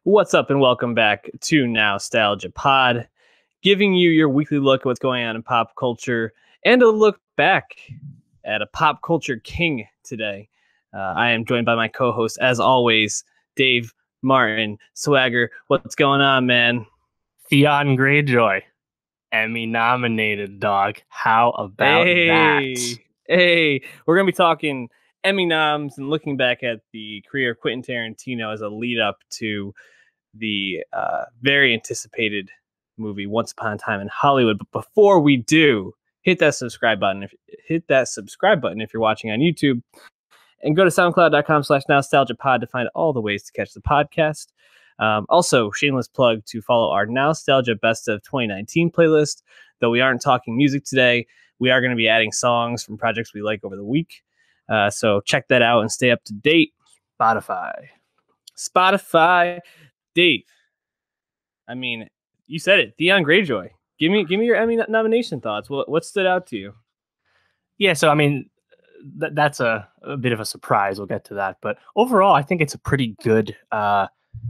What's up and welcome back to Nowstalgia Pod, giving you your weekly look at what's going on in pop culture and a look back at a pop culture king today. I am joined by my co-host, as always, Dave Martin. Swagger, what's going on, man? Theon Greyjoy, Emmy nominated, dog. How about that? Hey, we're going to be talking Emmy noms and looking back at the career of Quentin Tarantino as a lead up to the very anticipated movie Once Upon a Time in Hollywood. But before we do, hit that subscribe button if you're watching on YouTube, and go to soundcloud.com/nostalgiapod to find all the ways to catch the podcast. Also, shameless plug to follow our Nowstalgia Best of 2019 playlist. Though we aren't talking music today, we are going to be adding songs from projects we like over the week. So check that out and stay up to date. Spotify. Dave, I mean, you said it, Theon Greyjoy. Give me your Emmy nomination thoughts. What stood out to you? Yeah, so I mean, that's a bit of a surprise. We'll get to that, but overall, I think it's a pretty good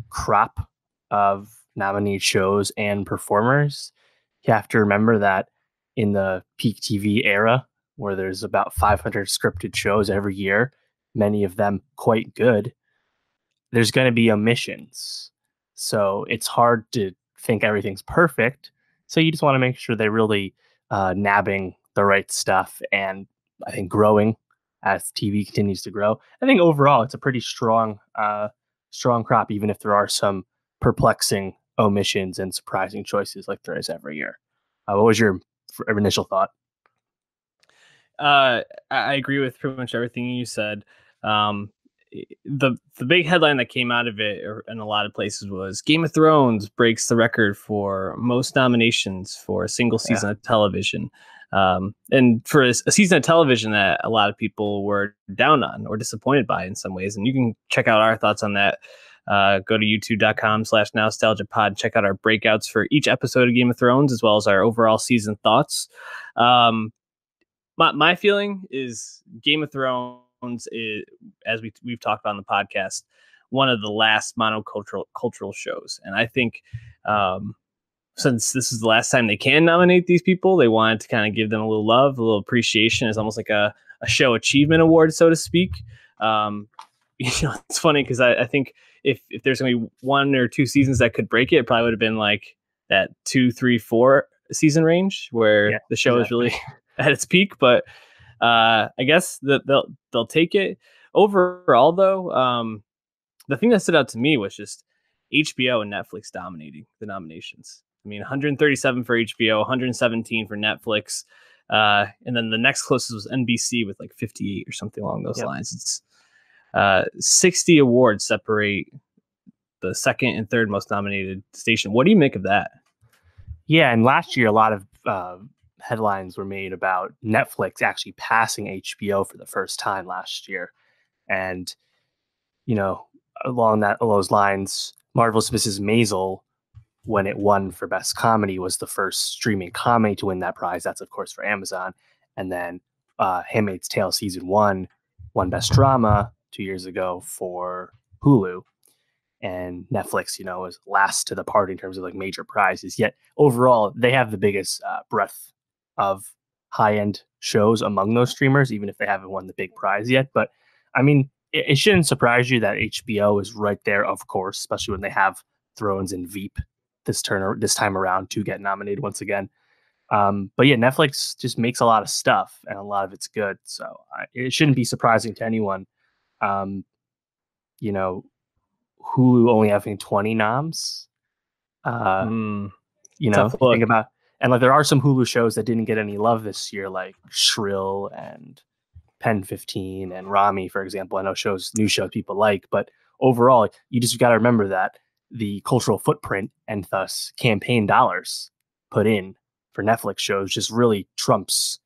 crop of nominated shows and performers. You have to remember that in the peak TV era, where there's about 500 scripted shows every year, many of them quite good, there's going to be omissions. So it's hard to think everything's perfect. So you just want to make sure they're really nabbing the right stuff, and I think growing as TV continues to grow. I think overall it's a pretty strong crop, even if there are some perplexing omissions and surprising choices like there is every year. What was your initial thought? I agree with pretty much everything you said. The big headline that came out of it in a lot of places was Game of Thrones breaks the record for most nominations for a single season of television. And for a season of television that a lot of people were down on or disappointed by in some ways. And you can check out our thoughts on that. Go to youtube.com/nostalgiapod. Check out our breakouts for each episode of Game of Thrones, as well as our overall season thoughts. My feeling is Game of Thrones is, as we've talked about on the podcast, one of the last monocultural shows. And I think since this is the last time they can nominate these people, they wanted to kind of give them a little love, a little appreciation. It's almost like a show achievement award, so to speak. It's funny because I think if there's going to be 1 or 2 seasons that could break it, it probably would have been like that 2, 3, 4 season range where the show is really at its peak. But I guess that they'll take it. Overall, though, the thing that stood out to me was just HBO and Netflix dominating the nominations. I mean, 137 for HBO, 117 for Netflix, and then the next closest was NBC with like 58 or something along those lines. It's 60 awards separate the second and third most nominated station. What do you make of that? Yeah, and last year a lot of headlines were made about Netflix actually passing HBO for the first time last year. And, along those lines, Marvelous Mrs. Maisel, when it won for Best Comedy, was the first streaming comedy to win that prize. That's, of course, for Amazon. And then Handmaid's Tale Season 1 won Best Drama 2 years ago for Hulu. And Netflix, is last to the party in terms of like major prizes. Yet overall, they have the biggest breadth of high-end shows among those streamers, even if they haven't won the big prize yet. But I mean, it shouldn't surprise you that HBO is right there, of course, especially when they have Thrones and Veep this time around to get nominated once again. But yeah, Netflix just makes a lot of stuff, and a lot of it's good. So it shouldn't be surprising to anyone. Hulu only having 20 noms. You think about. And like there are some Hulu shows that didn't get any love this year, like Shrill and Pen 15 and Rami, for example. I know new shows people like, but overall, you just got to remember that the cultural footprint and thus campaign dollars put in for Netflix shows just really trumps,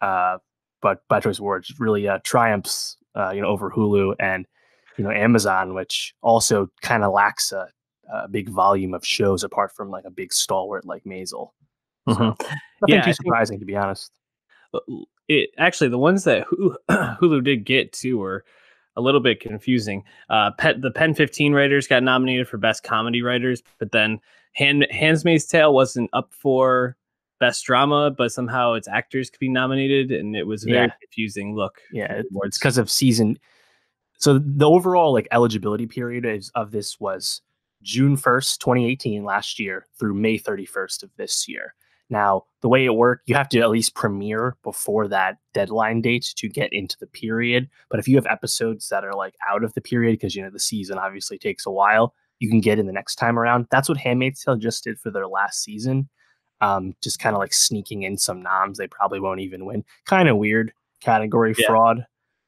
but by choice of words, really triumphs, over Hulu and Amazon, which also kind of lacks a big volume of shows apart from like a big stalwart like Maisel. So, nothing too surprising, to be honest. It actually, the ones that Hulu did get to were a little bit confusing. The Pen 15 writers got nominated for Best Comedy Writers, but then Handmaid's Tale wasn't up for Best Drama, but somehow its actors could be nominated, and it was a very confusing look. Yeah, it's because of season. So the overall like eligibility period of this was June 1st, 2018, last year, through May 31st of this year. Now, the way it worked, you have to at least premiere before that deadline date to get into the period. But if you have episodes that are like out of the period, because, you know, the season obviously takes a while, you can get in the next time around. That's what Handmaid's Tale just did for their last season. Just kind of like sneaking in some noms they probably won't even win. Kind of weird category fraud.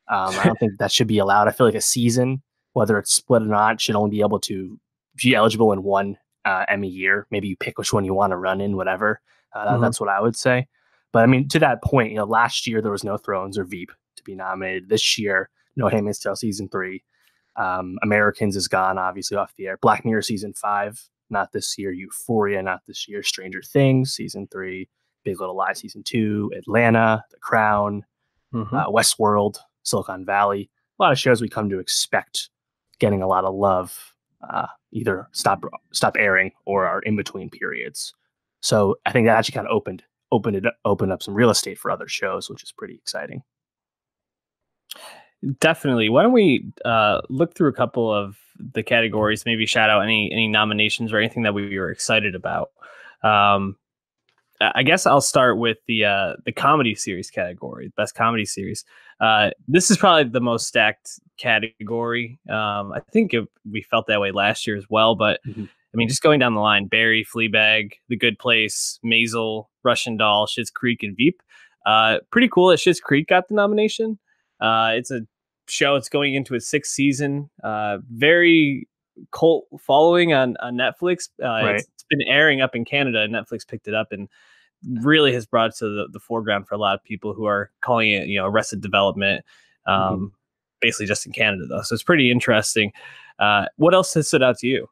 I don't think that should be allowed. I feel like a season, whether it's split or not, should only be able to be eligible in one Emmy year. Maybe you pick which one you want to run in, whatever. That's what I would say. But I mean, to that point, you know, last year there was no Thrones or Veep to be nominated. This year, no Handmaid's Tale season 3. Americans is gone, obviously, off the air. Black Mirror season 5, not this year. Euphoria, not this year. Stranger Things season 3. Big Little Lies season 2. Atlanta, The Crown, Westworld, Silicon Valley. A lot of shows we come to expect getting a lot of love, either stop airing or are in between periods. So I think that actually kind of opened up some real estate for other shows, which is pretty exciting. Definitely. Why don't we look through a couple of the categories, maybe shout out any nominations or anything that we were excited about. I guess I'll start with the comedy series category, best comedy series. This is probably the most stacked category. I think we felt that way last year as well, but I mean, just going down the line: Barry, Fleabag, The Good Place, Maisel, Russian Doll, Schitt's Creek, and Veep. Pretty cool that Schitt's Creek got the nomination. It's a show. It's going into its 6th season. Very cult following on Netflix. It's been airing up in Canada, and Netflix picked it up and really has brought it to the foreground for a lot of people who are calling it, you know, Arrested Development, basically just in Canada, though. So it's pretty interesting. What else has stood out to you?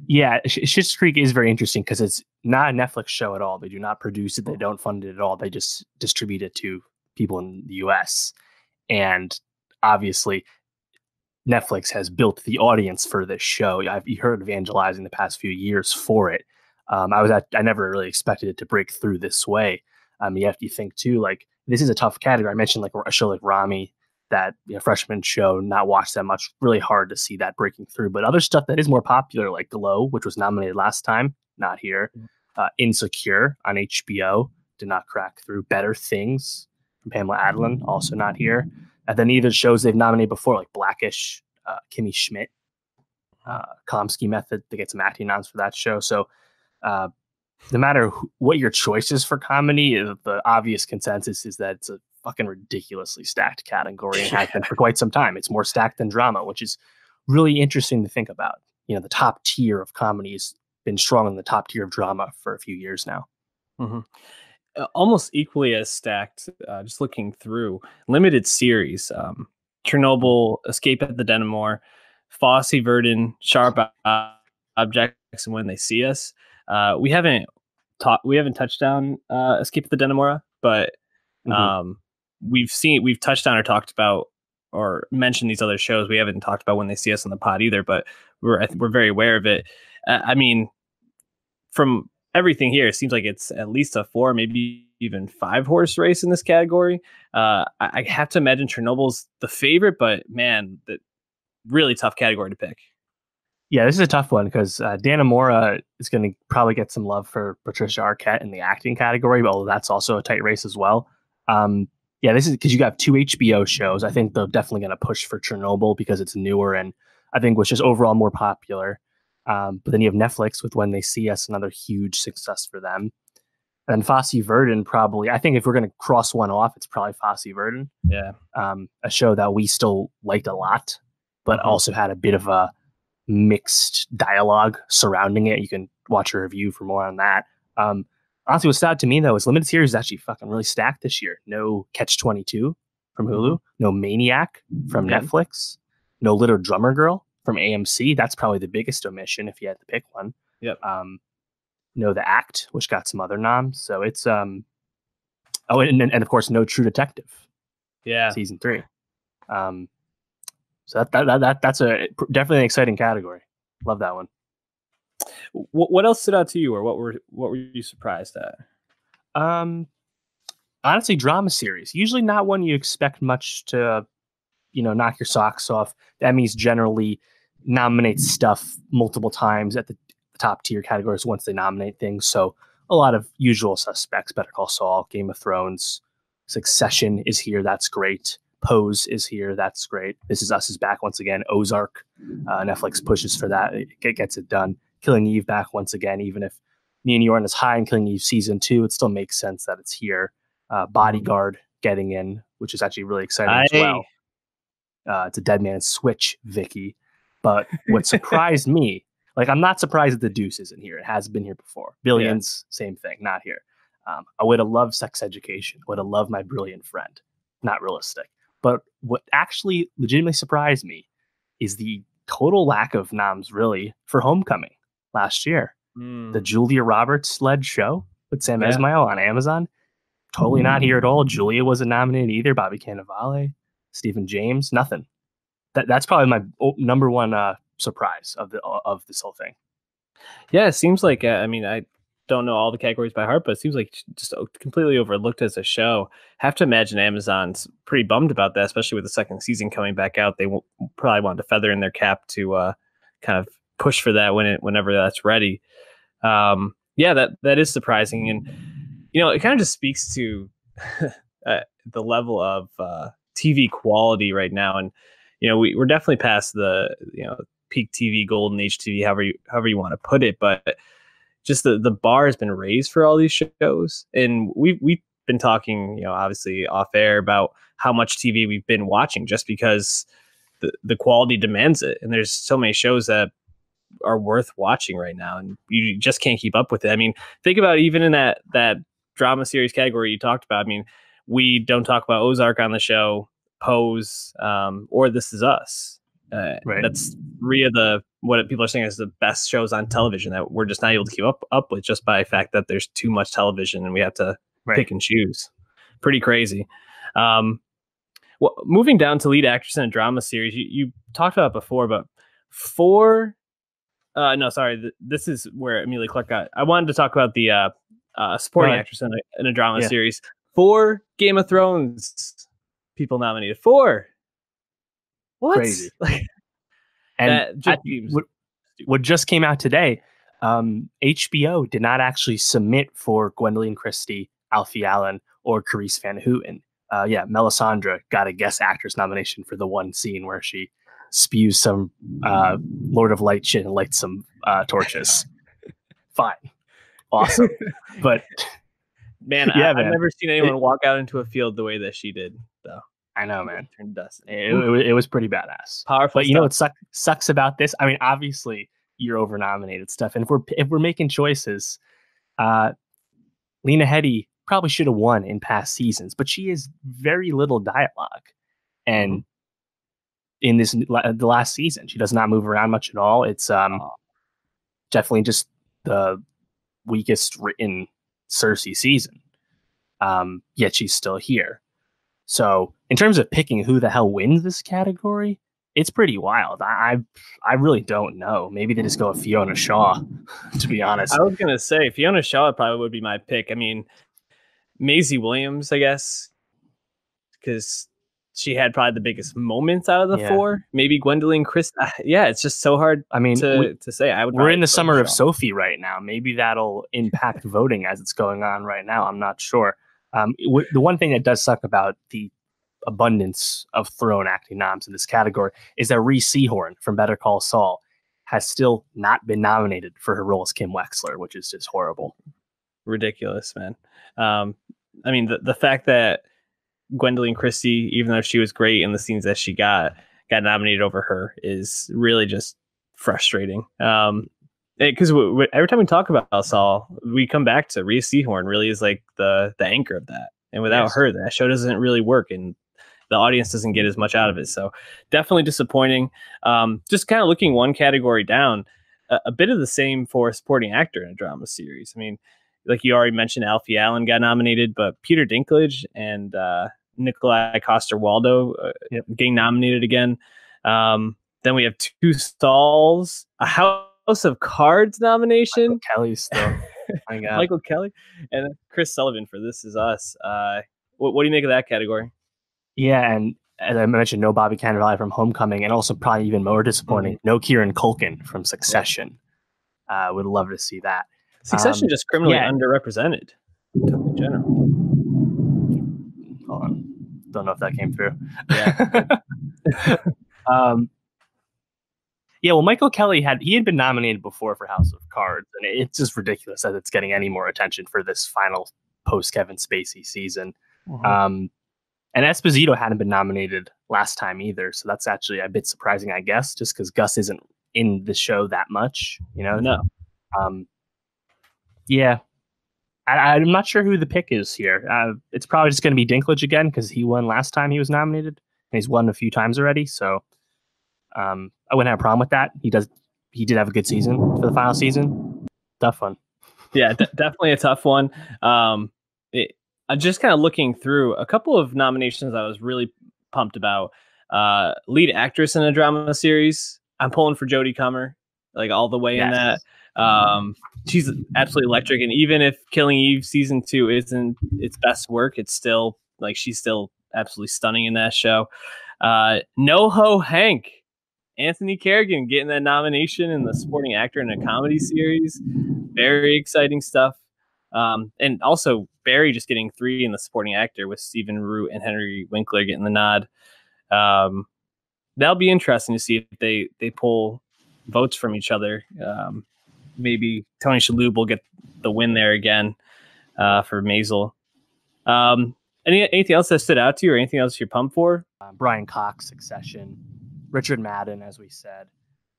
Yeah, Schitt's Creek is very interesting because it's not a Netflix show at all. They do not produce it. They don't fund it at all. They just distribute it to people in the US. And obviously, Netflix has built the audience for this show. I've heard evangelizing the past few years for it. I never really expected it to break through this way. You have to think too, like, this is a tough category. I mentioned like a show like Rami, that, you know, freshman show, not watched that much. Really hard to see that breaking through. But other stuff that is more popular, like Glow, which was nominated last time, not here. Insecure on HBO did not crack through. Better Things from Pamela Adlon, also not here. And then either shows they've nominated before, like Blackish, Kimmy Schmidt, Komsky Method, to get some acting noms for that show. So no matter what your choice is for comedy, the obvious consensus is that it's a fucking ridiculously stacked category and has been for quite some time. It's more stacked than drama, which is really interesting to think about. You know, the top tier of comedy has been strong in the top tier of drama for a few years now. Almost equally as stacked, just looking through limited series, Chernobyl, Escape at the Denimore, Fosse Verdon, Sharp Objects, and When They See Us. We haven't touched on Escape at the Denimore, but we've touched on or talked about or mentioned these other shows. We haven't talked about When They See Us on the pod either, but we're very aware of it. I mean, from everything here, it seems like it's at least a 4, maybe even 5 horse race in this category. I have to imagine Chernobyl's the favorite, but man, that really tough category to pick. Yeah, this is a tough one because Dannemora is going to probably get some love for Patricia Arquette in the acting category, although that's also a tight race as well. Yeah, this is because you got 2 HBO shows. I think they're definitely going to push for Chernobyl because it's newer and I think was just overall more popular. But then you have Netflix with When They See Us, another huge success for them. And Fosse Verdon probably, I think if we're going to cross one off, it's probably Fosse Verdon. Yeah. A show that we still liked a lot, but also had a bit of a mixed dialogue surrounding it. You can watch a review for more on that. Honestly, what stood out to me, though, is limited series is actually fucking really stacked this year. No Catch-22 from Hulu. No Maniac from Netflix. No Little Drummer Girl from AMC. That's probably the biggest omission if you had to pick one. Yep. No The Act, which got some other noms. So it's and of course, no True Detective. Yeah. Season 3. So that's definitely an exciting category. Love that one. What else stood out to you, or what were you surprised at? Honestly, drama series. Usually not one you expect much to, knock your socks off. The Emmys generally nominate stuff multiple times at the top tier categories once they nominate things. So a lot of usual suspects: Better Call Saul, Game of Thrones, Succession is here. That's great. Pose is here. That's great. This Is Us is back once again. Ozark, Netflix pushes for that. It gets it done. Killing Eve back once again. Even if me and you aren't as high in Killing Eve season 2, it still makes sense that it's here. Bodyguard getting in, which is actually really exciting as well. It's a Dead Man's Switch, Vicky. But what surprised me, like, I'm not surprised that The Deuce isn't here. It has been here before. Billions, same thing, not here. I would have loved Sex Education. Would have loved My Brilliant Friend. Not realistic. But what actually legitimately surprised me is the total lack of noms, really, for Homecoming last year. The Julia Roberts led show with Sam Esmail on Amazon. Totally not here at all. Julia wasn't nominated either. Bobby Cannavale, Stephen James, nothing. That's probably my number one surprise of this whole thing. Yeah, it seems like I don't know all the categories by heart, but it seems like just completely overlooked as a show. Have to imagine Amazon's pretty bummed about that, especially with the second season coming back out. They probably want to feather in their cap to kind of push for that whenever that's ready. That is surprising, and it kind of just speaks to the level of TV quality right now, and we're definitely past the peak TV, golden age TV, however you want to put it, but just the bar has been raised for all these shows, and we've been talking, obviously off air about how much TV we've been watching, just because the quality demands it, and there's so many shows that are worth watching right now, and you just can't keep up with it. I mean, think about even in that drama series category you talked about. I mean, we don't talk about Ozark on the show, Pose, or This Is Us. Right. That's three of what people are saying is the best shows on television that we're just not able to keep up with, just by the fact that there's too much television and we have to pick and choose. Pretty crazy. Well, moving down to lead actress in a drama series, you talked about it before, but this is where Emilia Clarke got. I wanted to talk about the supporting actress in a drama series. 4 Game of Thrones people nominated. 4. What? Crazy. And what just came out today, HBO did not actually submit for Gwendoline Christie, Alfie Allen, or Carice Van Houten. Melisandre got a guest actress nomination for the one scene where she spews some Lord of Light shit and lights some torches. Fine. Awesome. But man, I've never seen anyone walk out into a field the way that she did, though. I know, man. Turned dust. It was pretty badass. Powerful. But what sucks about this? I mean, obviously you're over nominated stuff, and if we're making choices, Lena Headey probably should have won in past seasons, but she has very little dialogue, and in the last season, she does not move around much at all. It's definitely just the weakest written Cersei season. Yet she's still here. So in terms of picking who the hell wins this category, it's pretty wild. I really don't know. Maybe they just go with Fiona Shaw, to be honest. I was gonna say Fiona Shaw probably would be my pick. I mean, Maisie Williams, I guess, because she had probably the biggest moments out of the 4. Maybe Gwendoline Christie. It's just so hard. I mean, to say. We're in the summer of Sophie right now. Maybe that'll impact voting as it's going on right now. I'm not sure. The one thing that does suck about the abundance of Throne acting noms in this category is that Rhys Seehorn from Better Call Saul has still not been nominated for her role as Kim Wexler, which is just horrible. Ridiculous, man. I mean, the fact that Gwendoline Christie, even though she was great in the scenes that she got nominated over her, is really just frustrating. Because every time we talk about Saul, we come back to Rhys Seehorn really is like the anchor of that. And without her, that show doesn't really work, and the audience doesn't get as much out of it. So definitely disappointing. Just kind of looking one category down, a bit of the same for supporting actor in a drama series. I mean, like you already mentioned, Alfie Allen got nominated, but Peter Dinklage and Nikolai Coster-Waldau getting nominated again. Then we have Two Stalls, a House of Cards nomination. Michael Kelly still. My God. Michael Kelly, and Chris Sullivan for This Is Us. What do you make of that category? Yeah, and as I mentioned, no Bobby Cannavale from Homecoming, and also probably even more disappointing, no Kieran Culkin from Succession. Would love to see that. Succession just criminally underrepresented in general. Hold on. Don't know if that came through. Yeah. Yeah, well, Michael Kelly had been nominated before for House of Cards, and it's just ridiculous that it's getting any more attention for this final post Kevin Spacey season. And Esposito hadn't been nominated last time either, so that's actually a bit surprising, I guess, just because Gus isn't in the show that much, No. Yeah, I'm not sure who the pick is here. It's probably just going to be Dinklage again because he won last time he was nominated, and he's won a few times already. So I wouldn't have a problem with that. He did have a good season for the final season. Tough one. Yeah, definitely a tough one. I'm just kind of looking through a couple of nominations I was really pumped about. Lead actress in a drama series. I'm pulling for Jodie Comer, like all the way in that. She's absolutely electric, and even if Killing Eve season 2 isn't its best work, it's still like she's still absolutely stunning in that show. NoHo Hank, Anthony Kerrigan getting that nomination in the supporting actor in a comedy series. Very exciting stuff. And also Barry just getting 3 in the supporting actor with Stephen Root and Henry Winkler getting the nod. That'll be interesting to see if they pull votes from each other. Maybe Tony Shalhoub will get the win there again for Maisel. Anything else that stood out to you, or anything else you're pumped for? Brian Cox, Succession, Richard Madden, as we said.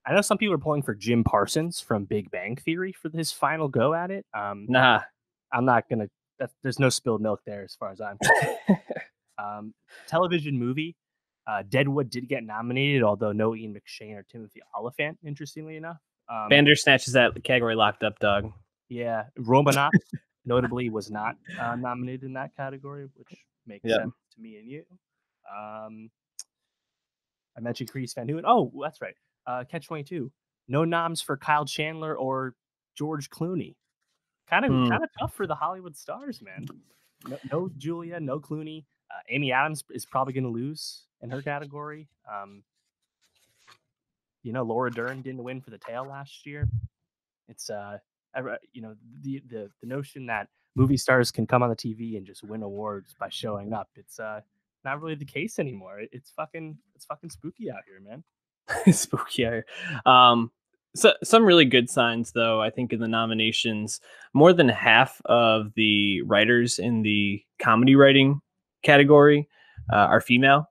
I know some people are pulling for Jim Parsons from Big Bang Theory for his final go at it. Nah, I'm not gonna. There's no spilled milk there, as far as I'm concerned. Television movie. Deadwood did get nominated, although no Ian McShane or Timothy Olyphant, interestingly enough. Bandersnatch is that category locked up, dog. Yeah, Romanoff notably was not nominated in that category, which makes sense to me and you. I mentioned Chris Van Houten. Oh, that's right. Catch-22. No noms for Kyle Chandler or George Clooney. Kind of tough for the Hollywood stars, man. No Julia, no Clooney. Amy Adams is probably going to lose in her category. Laura Dern didn't win for The Tale last year. It's the notion that movie stars can come on the TV and just win awards by showing up. It's not really the case anymore. It's fucking spooky out here, man. Spooky out here. So some really good signs, though, I think, in the nominations. More than half of the writers in the comedy writing category are female,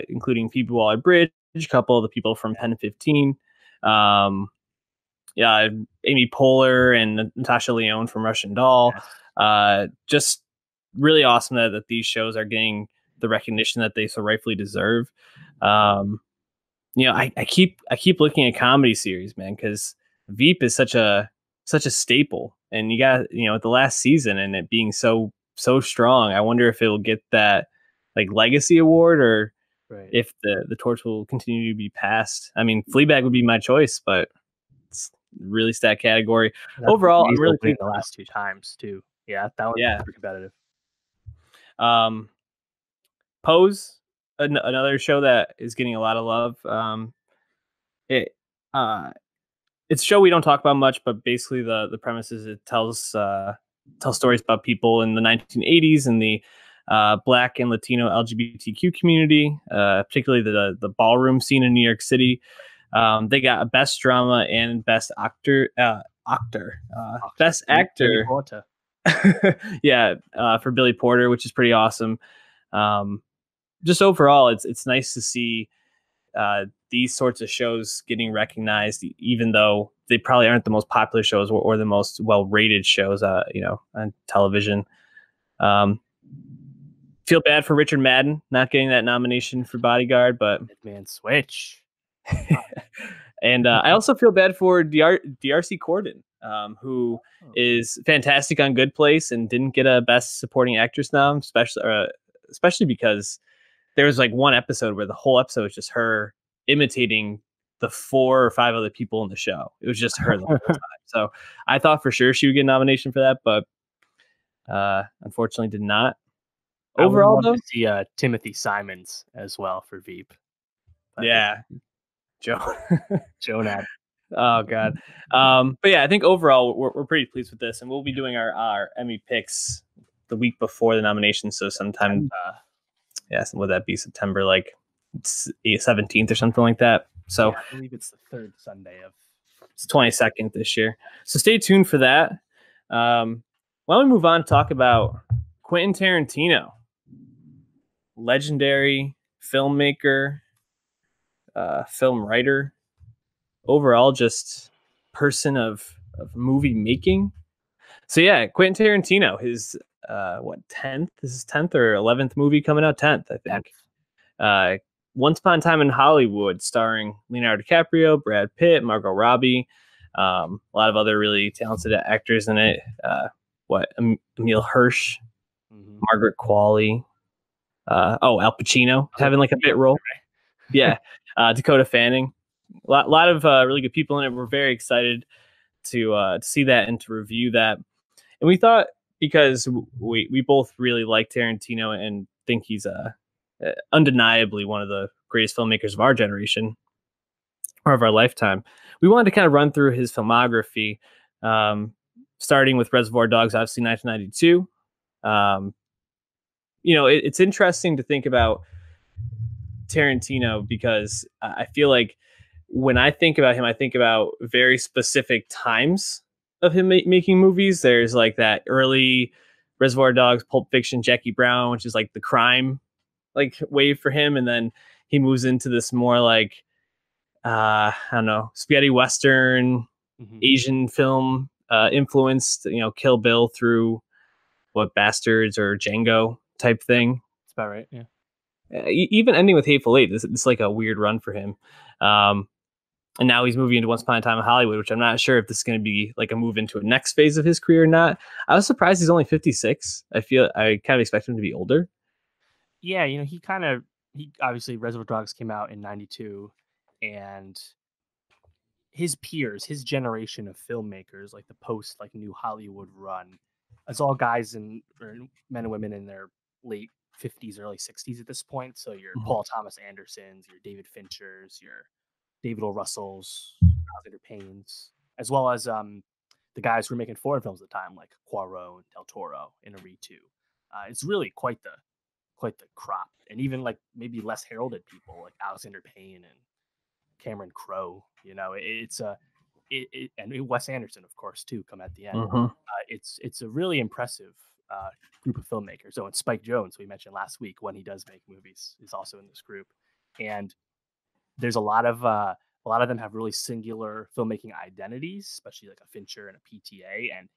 including Phoebe Waller-Bridge, a couple of the people from Pen 15. Amy Poehler and Natasha Lyonne from Russian Doll. Just really awesome that these shows are getting the recognition that they so rightfully deserve. I keep looking at comedy series, man, because Veep is such a staple, and you got the last season and it being so strong. I wonder if it'll get that like legacy award, or if the torch will continue to be passed. I mean, Fleabag would be my choice, but it's really stacked category. Overall, I'm really the last 2 times too. Yeah, that one's super competitive. Pose, another show that is getting a lot of love. It's a show we don't talk about much, but basically the premise is it tells stories about people in the 1980s and the Black and Latino LGBTQ community, particularly the ballroom scene in New York City. They got a best drama and best best actor. For Billy Porter, which is pretty awesome. Just overall, it's nice to see these sorts of shows getting recognized, even though they probably aren't the most popular shows or the most well-rated shows, on television. Feel bad for Richard Madden not getting that nomination for Bodyguard, but man, switch. And I also feel bad for D'Arcy Corden, who is fantastic on Good Place and didn't get a Best Supporting Actress nom, especially because there was like one episode where the whole episode was just her imitating the 4 or 5 other people in the show. It was just her the whole time. So I thought for sure she would get a nomination for that, but unfortunately did not. Overall, though, to see Timothy Simons as well for Veep. Yeah, Joe. Jonah. Oh God. But yeah, I think overall we're pretty pleased with this, and we'll be doing our Emmy picks the week before the nomination. So sometime, would that be September 17th or something like that? So I believe it's the third Sunday of. It's 22nd this year. So stay tuned for that. Why don't we move on to talk about Quentin Tarantino, legendary filmmaker, film writer, overall just person of movie making. So yeah, Quentin Tarantino, his 10th? This is 10th or 11th movie coming out. 10th, I think. Once Upon a Time in Hollywood, starring Leonardo DiCaprio, Brad Pitt, Margot Robbie, a lot of other really talented actors in it. Emile Hirsch, Margaret Qualley, Al Pacino having like a bit role. Yeah, Dakota Fanning. A lot of really good people in it. We're very excited to see that and to review that. And we thought, because we both really like Tarantino and think he's undeniably one of the greatest filmmakers of our generation or of our lifetime, we wanted to kind of run through his filmography, starting with Reservoir Dogs, obviously 1992. It's interesting to think about Tarantino because I feel like when I think about him, I think about very specific times of him making movies. There's like that early Reservoir Dogs, Pulp Fiction, Jackie Brown, which is like the crime wave for him, and then he moves into this more like I don't know, spaghetti western, Asian film influenced, Kill Bill through Bastards or Django type thing. That's about right. Yeah. Even ending with Hateful Eight, this is like a weird run for him. And now he's moving into Once Upon a Time in Hollywood, which I'm not sure if this is going to be like a move into a next phase of his career or not. I was surprised he's only 56. I kind of expect him to be older. Yeah, he obviously Reservoir Dogs came out in 92, and his peers, his generation of filmmakers, like the post New Hollywood run, it's all guys or men and women in their late 50s, early 60s at this point. So your Paul Thomas Andersons, your David Finchers, your David O. Russells, Alexander Paynes, as well as the guys who were making foreign films at the time, like Poirot and Del Toro, Inarritu. It's really quite the crop, and even maybe less heralded people like Alexander Payne and Cameron Crowe. And Wes Anderson, of course, too, come at the end. It's a really impressive group of filmmakers. So, and Spike Jonze, we mentioned last week, when he does make movies, is also in this group. And there's a lot of them have really singular filmmaking identities, especially like a Fincher and a PTA. And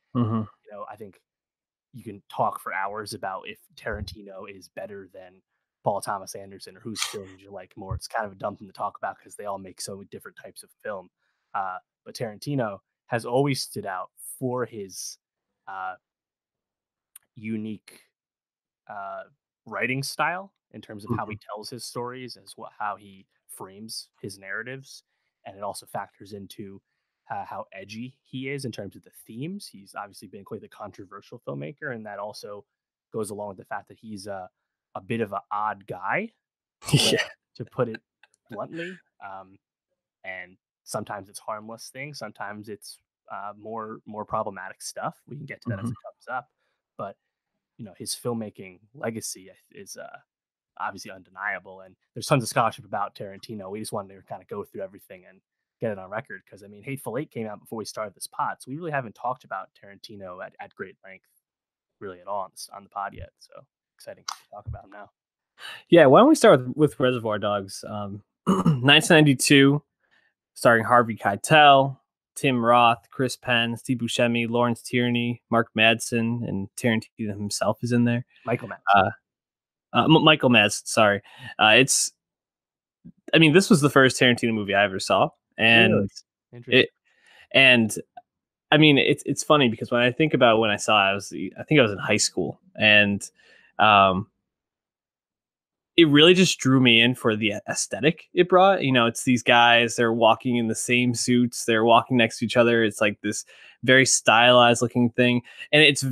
I think you can talk for hours about if Tarantino is better than Paul Thomas Anderson or whose films you like more. It's kind of a dumb thing to talk about because they all make so many different types of film. But Tarantino has always stood out for his unique writing style in terms of how he tells his stories, how he frames his narratives, and it also factors into how edgy he is in terms of the themes. He's obviously been quite the controversial filmmaker, and that also goes along with the fact that he's a bit of an odd guy, to put it bluntly. And sometimes it's harmless things, sometimes it's more problematic stuff. We can get to that as it comes up, but his filmmaking legacy is obviously undeniable, and there's tons of scholarship about Tarantino. We just wanted to kind of go through everything and get it on record, because Hateful Eight came out before we started this pod, so we really haven't talked about Tarantino at great length really at all on the pod yet. So exciting to talk about him now. Yeah, why don't we start with Reservoir Dogs? 1992, starring Harvey Keitel, Tim Roth, Chris Penn, Steve Buscemi, Lawrence Tierney, Mark Madsen, and Tarantino himself is in there. Michael Madsen. Michael Madsen, sorry. This was the first Tarantino movie I ever saw, and it's funny because when I think about when I saw it, I think I was in high school, and it really just drew me in for the aesthetic it brought. You know, it's these guys, they're walking in the same suits, they're walking next to each other. It's like this very stylized looking thing. And it's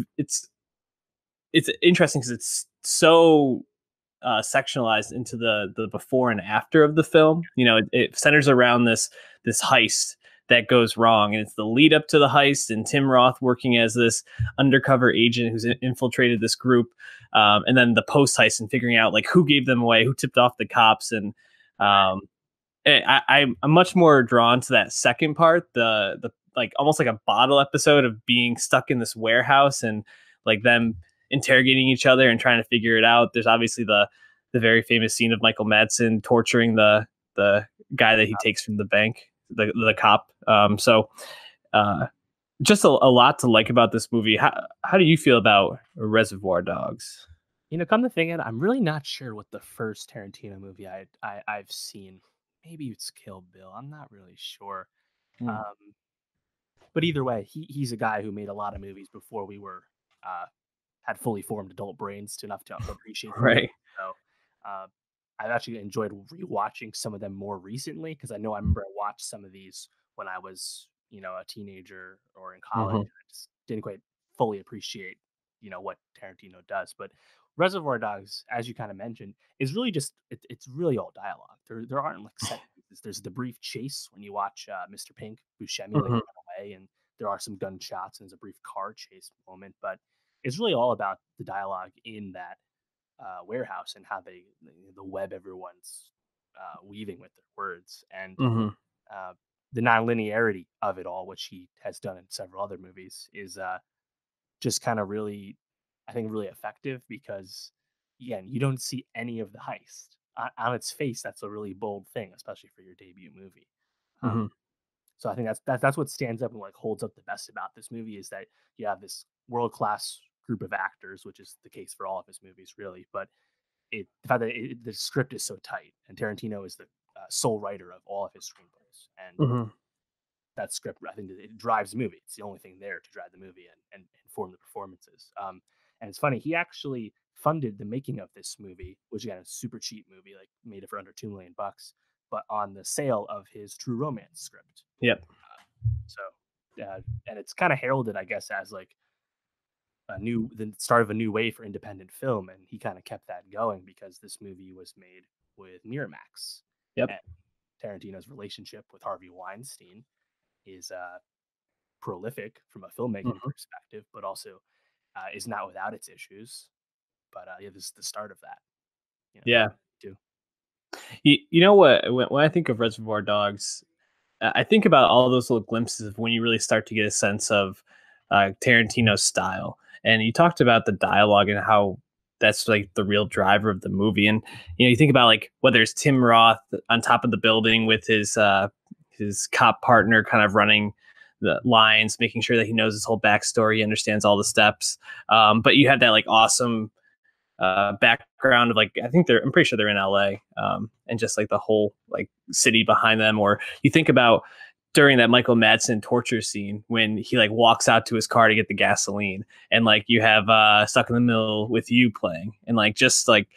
interesting because it's so sectionalized into the before and after of the film. You know, it centers around this heist that goes wrong, and it's the lead up to the heist, and Tim Roth working as this undercover agent who's infiltrated this group, and then the post heist and figuring out like who gave them away, who tipped off the cops, and I'm much more drawn to that second part, the like almost like a bottle episode of being stuck in this warehouse and like them interrogating each other and trying to figure it out. There's obviously the very famous scene of Michael Madsen torturing the guy that he takes from the bank, the cop. So just a lot to like about this movie. How do you feel about Reservoir Dogs? You know, come to think of it, I'm really not sure what the first Tarantino movie I've seen. Maybe it's Kill Bill. I'm not really sure. Hmm. Um, but either way, he's a guy who made a lot of movies before we were uh, had fully formed adult brains to enough to appreciate the movie. Right. So uh, I've actually enjoyed rewatching some of them more recently because I know I remember I watched some of these when I was, you know, a teenager or in college. Hmm. I just didn't quite fully appreciate, you know, what Tarantino does. But Reservoir Dogs, as you kind of mentioned, is really just it's really all dialogue. There aren't like set pieces. There's the brief chase when you watch Mr. Pink Buscemi like Hmm. run away, and there are some gunshots and there's a brief car chase moment, but it's really all about the dialogue in that warehouse and how the web everyone's weaving with their words and Hmm. uh, the nonlinearity of it all, which he has done in several other movies, is just kind of really, I think, really effective because again, you don't see any of the heist on its face. That's a really bold thing, especially for your debut movie. Um, Hmm. so I think that's what stands up and like holds up the best about this movie is that you have this world class group of actors, which is the case for all of his movies, really. But the fact that the script is so tight, and Tarantino is the sole writer of all of his screenplays, and Hmm. that script, I think, it drives the movie. It's the only thing there to drive the movie and inform the performances. And it's funny, he actually funded the making of this movie, which again is a super cheap movie, like made it for under $2 million, but on the sale of his True Romance script. Yep. So, and it's kind of heralded, I guess, as like the start of a new wave for independent film, and he kind of kept that going because this movie was made with Miramax, Yep. and Tarantino's relationship with Harvey Weinstein is prolific from a filmmaking Hmm. perspective, but also is not without its issues. But yeah, this is the start of that. You know, Yeah. too. You know what? When I think of Reservoir Dogs, I think about all those little glimpses of when you really start to get a sense of Tarantino's style. And you talked about the dialogue and how that's like the real driver of the movie. And you think about like whether it's Tim Roth on top of the building with his cop partner, kind of running the lines, making sure that he knows his whole backstory, understands all the steps. But you have that like awesome background of like I'm pretty sure they're in LA, and just like the whole like city behind them. Or you think about during that Michael Madsen torture scene when he like walks out to his car to get the gasoline, and like you have Stuck in the Middle with You playing, and like just like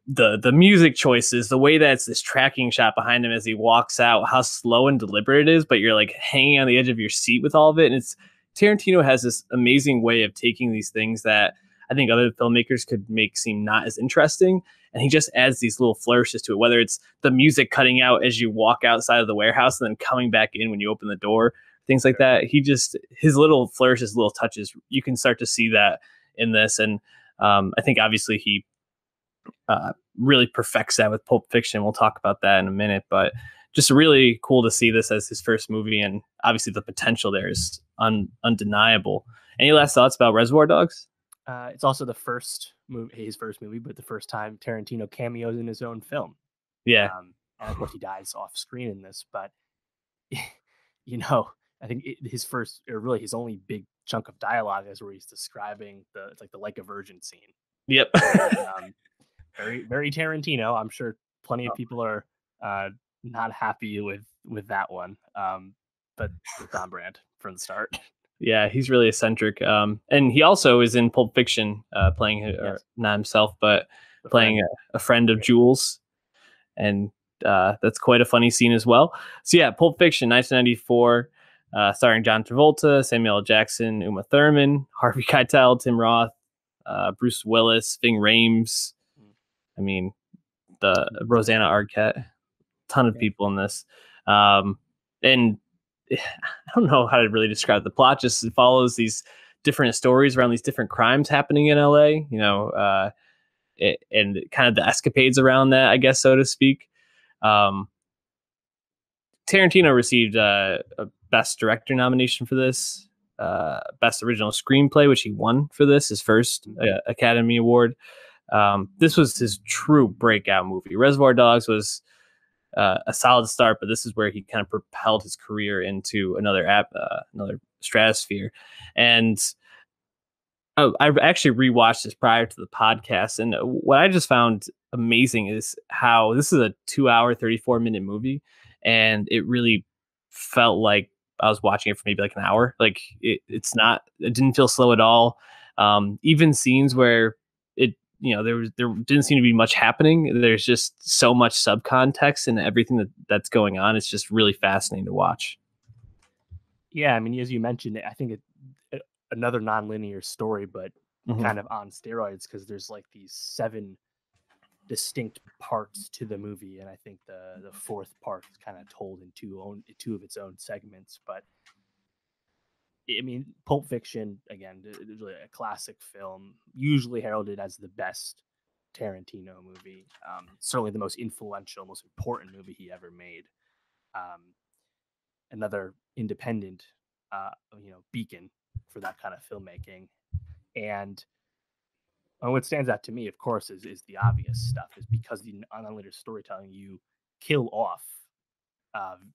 the music choices, the way that it's this tracking shot behind him as he walks out, how slow and deliberate it is, but you're like hanging on the edge of your seat with all of it. And it's Tarantino has this amazing way of taking these things that I think other filmmakers could make seem not as interesting. And he just adds these little flourishes to it, whether it's the music cutting out as you walk outside of the warehouse and then coming back in when you open the door, things like that. His little flourishes, little touches, you can start to see that in this. And I think obviously he really perfects that with Pulp Fiction. We'll talk about that in a minute, but just really cool to see this as his first movie, and obviously the potential there is undeniable. Any last thoughts about Reservoir Dogs? It's also the first movie, his first movie, but the first time Tarantino cameos in his own film. Yeah. And of course, he dies off screen in this, but you know, I think his first, or really his only big chunk of dialogue is where he's describing it's like the Like a Virgin scene. Yep. And, very, very Tarantino. I'm sure plenty of people are not happy with that one, but it's on brand from the start. Yeah, he's really eccentric. And he also is in Pulp Fiction, playing Yes. not himself, but playing a friend of Jules, and that's quite a funny scene as well. So yeah, Pulp Fiction, 1994, starring John Travolta, Samuel L. Jackson, Uma Thurman, Harvey Keitel, Tim Roth, Bruce Willis, Ving Rhames. I mean, the Rosanna Arquette, ton of people in this. And I don't know how to really describe the plot. Just it follows these different stories around these different crimes happening in LA, and kind of the escapades around that, I guess, so to speak. Tarantino received a Best Director nomination for this, Best Original Screenplay, which he won for this, his first Academy Award. This was his true breakout movie. Reservoir Dogs was a solid start, but this is where he kind of propelled his career into another stratosphere. And I actually rewatched this prior to the podcast, and what I just found amazing is how this is a 2-hour, 34-minute movie, and it really felt like I was watching it for maybe like an hour. Like it didn't feel slow at all. Even scenes where there didn't seem to be much happening. There's just so much subcontext and everything that's going on. It's just really fascinating to watch. Yeah, I mean, as you mentioned, I think another nonlinear story, but kind of on steroids, because there's like these 7 distinct parts to the movie, and I think the fourth part is kind of told in two of its own segments. But I mean, Pulp Fiction, again, is really a classic film, usually heralded as the best Tarantino movie. Certainly the most influential, most important movie he ever made. Another independent, beacon for that kind of filmmaking. And what stands out to me, of course, is the obvious stuff. Is because the unlimited storytelling, you kill off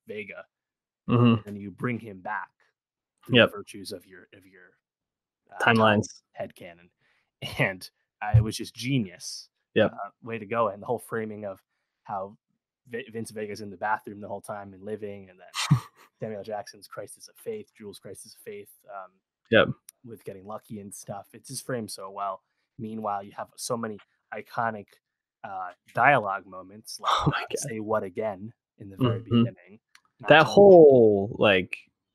Vega, and you bring him back through the virtues of your timelines, headcanon, and it was just genius. Way to go! And the whole framing of how Vince Vega's in the bathroom the whole time and living, and then Samuel Jackson's Crisis of Faith, Jules' Crisis of Faith, with getting lucky and stuff. It's just framed so well. Meanwhile, you have so many iconic dialogue moments, like "Say what again" in the very beginning. That whole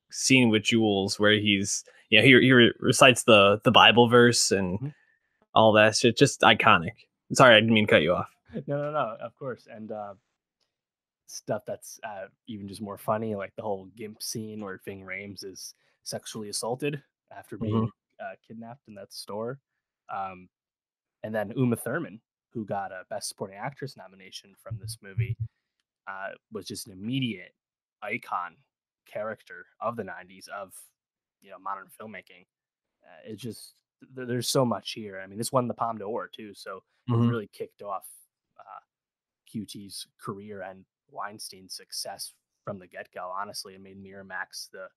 scene with Jules, where he's he recites the Bible verse and all that shit, just iconic. Sorry, I didn't mean to cut you off. No, of course. And stuff that's even just more funny, like the whole Gimp scene where Ving Rhames is sexually assaulted after being kidnapped in that store. And then Uma Thurman, who got a Best Supporting Actress nomination from this movie, was just an immediate icon character of the 90s of modern filmmaking. It's just there's so much here. I mean, this won the Palme d'Or too, so it really kicked off QT's career and Weinstein's success from the get-go. Honestly, it made Miramax the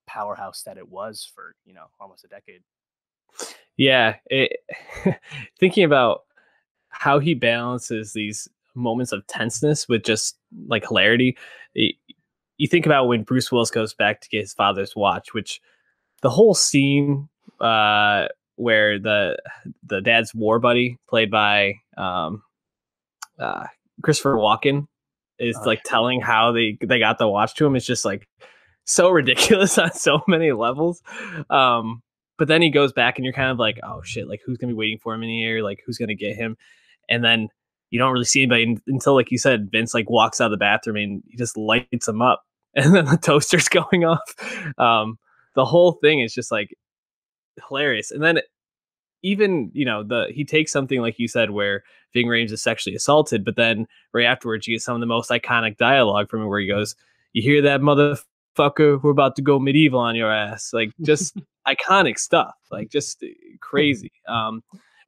powerhouse that it was for almost a decade. Yeah, thinking about how he balances these moments of tenseness with just like hilarity. You think about when Bruce Willis goes back to get his father's watch, which the whole scene where the dad's war buddy, played by Christopher Walken, is telling how they got the watch to him. It's just like so ridiculous on so many levels. But then he goes back and you're kind of like, oh shit, like who's gonna be waiting for him in here? Like who's gonna get him? And then you don't really see anybody until, like you said, Vince walks out of the bathroom and he just lights him up, and then the toaster's going off. The whole thing is just like hilarious. And then even he takes something like you said where Ving Rhames is sexually assaulted, but then right afterwards you get some of the most iconic dialogue from him where he goes, "You hear that, motherfucker? We're about to go medieval on your ass." Like just iconic stuff, like just crazy.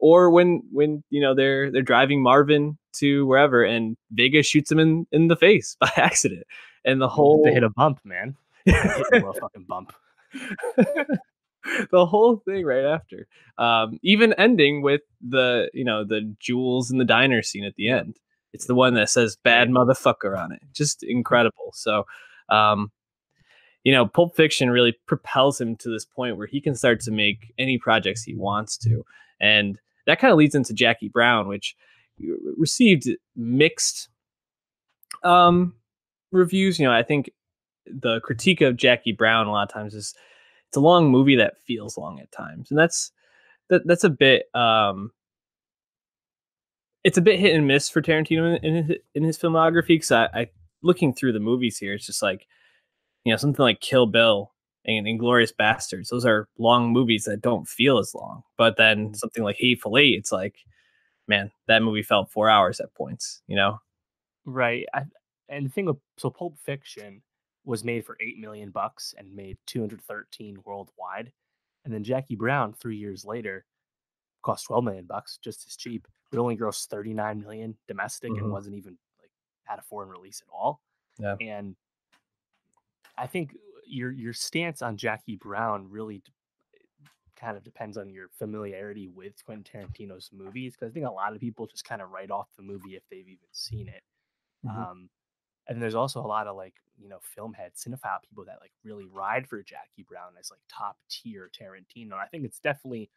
Or when they're driving Marvin to wherever and Vega shoots him in the face by accident, and the whole they hit a bump, man. Hit a fucking bump. The whole thing right after, even ending with the Jules in the diner scene at the end. It's the one that says "bad motherfucker" on it. Just incredible. So, Pulp Fiction really propels him to this point where he can start to make any projects he wants to. And that kind of leads into Jackie Brown, which received mixed um, reviews. I think the critique of Jackie Brown a lot of times is it's a long movie that feels long at times, and that's a bit it's a bit hit and miss for Tarantino in his filmography. Because I looking through the movies here, it's just like something like Kill Bill and Inglourious Bastards. Those are long movies that don't feel as long. But then something like Hateful Eight, it's like, man, that movie felt 4 hours at points. Right. And the thing with Pulp Fiction was made for $8 million and made 213 worldwide, and then Jackie Brown 3 years later cost $12 million, just as cheap, but only grossed 39 million domestic and wasn't even like had a foreign release at all. Yeah. And I think your stance on Jackie Brown really kind of depends on your familiarity with Quentin Tarantino's movies, because I think a lot of people just kind of write off the movie if they've even seen it. Mm-hmm. And there's also a lot of film head cinephile people that like really ride for Jackie Brown as like top tier Tarantino. I think it's definitely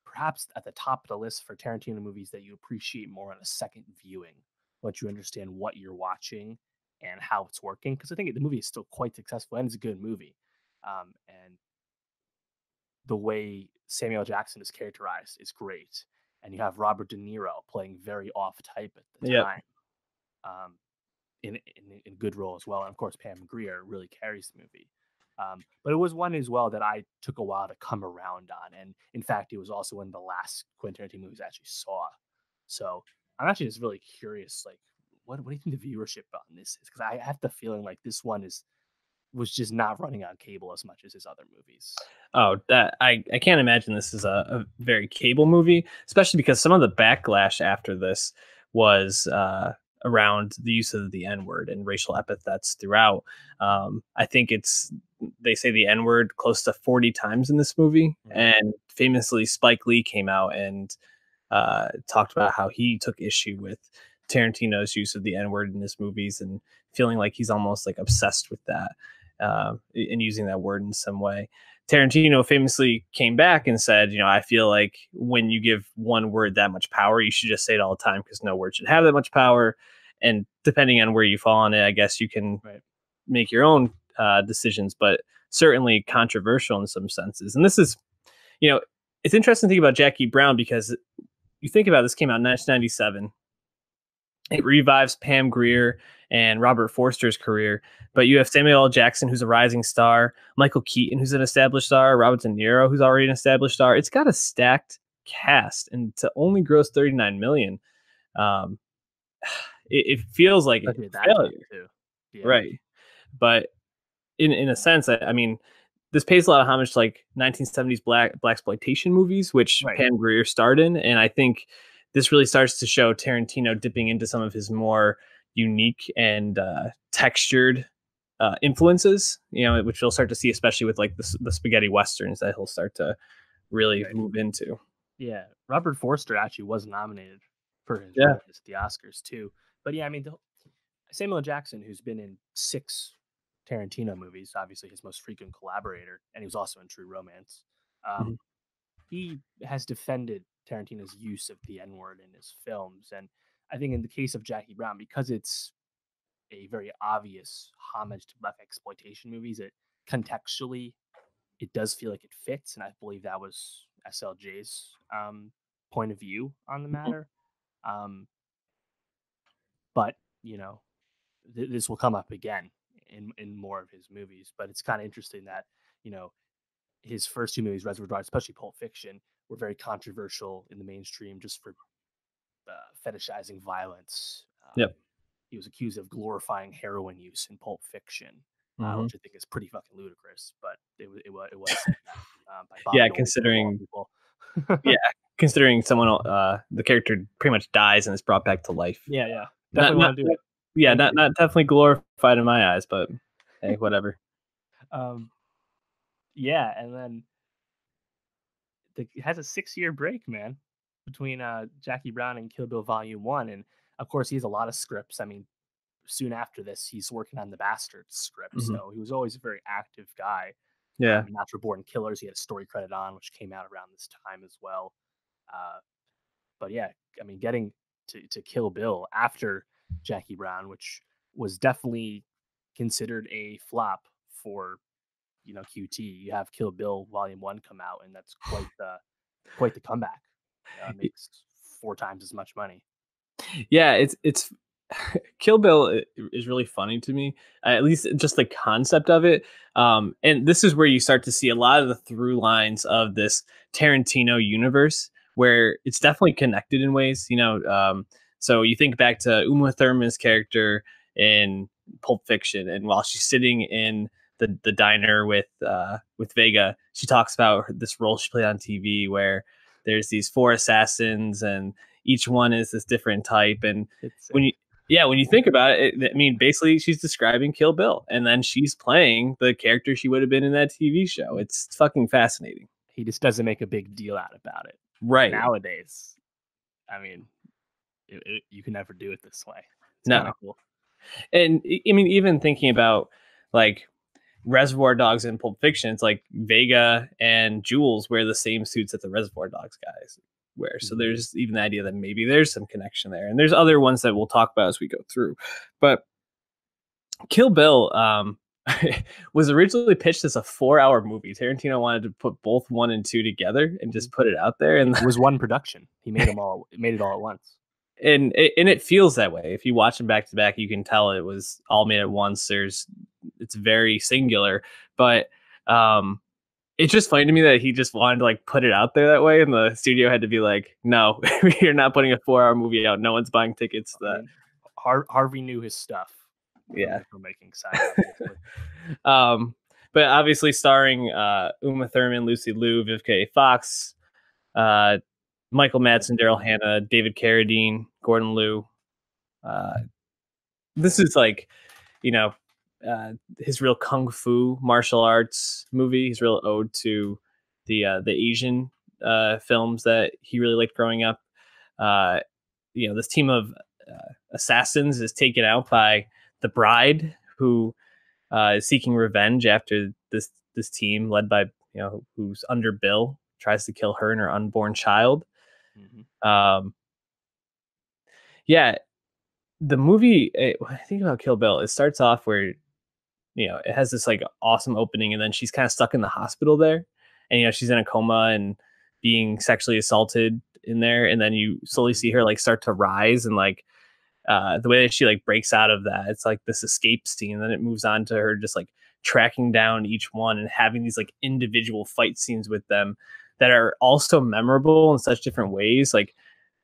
perhaps at the top of the list for Tarantino movies that you appreciate more on a second viewing, once you understand what you're watching and how it's working. Because I think the movie is still quite successful and it's a good movie. And the way Samuel Jackson is characterized is great. And you have Robert De Niro playing very off type at the time. Um, in a good role as well. And of course, Pam Grier really carries the movie. But it was one as well that I took a while to come around on. And in fact, it was also one of the last Quentin Tarantino movies I actually saw. So I'm actually just really curious, like, what do you think the viewership on this is? Because I have the feeling like this one was just not running on cable as much as his other movies. Oh, that I can't imagine this is a very cable movie, especially because some of the backlash after this was around the use of the N word and racial epithets throughout. I think they say the N word close to 40 times in this movie, and famously Spike Lee came out and talked about how he took issue with Tarantino's use of the N word in his movies and feeling like he's almost like obsessed with that and using that word in some way. Tarantino famously came back and said, I feel like when you give one word that much power, you should just say it all the time because no word should have that much power. And depending on where you fall on it, I guess you can make your own decisions, but certainly controversial in some senses. And this is, it's interesting to think about Jackie Brown because you think about this came out in 1997. It revives Pam Grier and Robert Forster's career, but you have Samuel L. Jackson, who's a rising star, Michael Keaton, who's an established star, Robert De Niro, who's already an established star. It's got a stacked cast, and to only gross 39 million, it feels like a failure, too. Yeah. Right? But in a sense, I mean, this pays a lot of homage to like 1970s blaxploitation movies, which Pam Grier starred in, and I think this really starts to show Tarantino dipping into some of his more unique and textured influences, which you'll start to see, especially with like the spaghetti westerns that he'll start to really move into. Yeah, Robert Forster actually was nominated for his role at the Oscars too. But yeah, I mean, Samuel Jackson, who's been in 6 Tarantino movies, obviously his most frequent collaborator, and he was also in True Romance. He has defended Tarantino's use of the N-word in his films, and I think in the case of Jackie Brown, because it's a very obvious homage to black exploitation movies, it contextually it does feel like it fits, and I believe that was SLJ's point of view on the matter. But this will come up again in more of his movies. But it's kind of interesting that his first 2 movies, Reservoir Dogs, especially Pulp Fiction, were very controversial in the mainstream just for fetishizing violence. He was accused of glorifying heroin use in Pulp Fiction, which I think is pretty fucking ludicrous. But it was said that, by Bob Dole, considering people. considering someone the character pretty much dies and is brought back to life. Yeah, definitely want to do it. Yeah, not definitely glorified in my eyes, but hey, whatever. Yeah, and then it has a 6-year break, man, between Jackie Brown and Kill Bill Volume 1, and of course he has a lot of scripts. I mean, soon after this, he's working on the Bastards script, so he was always a very active guy. Yeah. Natural Born Killers, he had a story credit on, which came out around this time as well. But yeah, I mean, getting to Kill Bill after Jackie Brown, which was definitely considered a flop for QT. You have Kill Bill Volume 1 come out, and that's quite the comeback. It makes 4 times as much money. Yeah, it's Kill Bill is really funny to me. At least just the concept of it. And this is where you start to see a lot of the through lines of this Tarantino universe, where it's definitely connected in ways. So you think back to Uma Thurman's character in Pulp Fiction, and while she's sitting in the diner with Vega, she talks about this role she played on TV, where there's these 4 assassins, and each one is this different type. And when you when you think about it, I mean, basically she's describing Kill Bill, and then she's playing the character she would have been in that TV show. It's fucking fascinating. He just doesn't make a big deal out about it. Right. Nowadays, I mean, you can never do it this way. It's No. kind of cool. And I mean, even thinking about like Reservoir Dogs and Pulp Fiction, it's like Vega and Jules wear the same suits that the Reservoir Dogs guys wear. So there's even the idea that maybe there's some connection there. And there's other ones that we'll talk about as we go through. But Kill Bill was originally pitched as a 4-hour movie. Tarantino wanted to put both 1 and 2 together and just put it out there. And it was one production. He made them all. Made it all at once. And it feels that way. If you watch them back to back, you can tell it was all made at once. It's very singular, but it's just funny to me that he just wanted to like put it out there that way, and the studio had to be like, "No, you're not putting a 4-hour movie out. No one's buying tickets to that." I mean, Harvey knew his stuff. Yeah, for making side. but obviously starring Uma Thurman, Lucy Liu, Vivica A. Fox, Michael Madsen, Daryl Hannah, David Carradine, Gordon Liu. This is like, his real kung fu martial arts movie. His real ode to the Asian films that he really liked growing up. This team of assassins is taken out by the bride, who is seeking revenge after this team led by who's under Bill tries to kill her and her unborn child. Yeah, the movie. I think about Kill Bill. It starts off where it has this like awesome opening, and then she's kind of stuck in the hospital there, and she's in a coma and being sexually assaulted in there, and then you slowly see her like start to rise, and like the way that she like breaks out of that, it's like this escape scene, and then it moves on to her just like tracking down each one and having these like individual fight scenes with them that are also memorable in such different ways. Like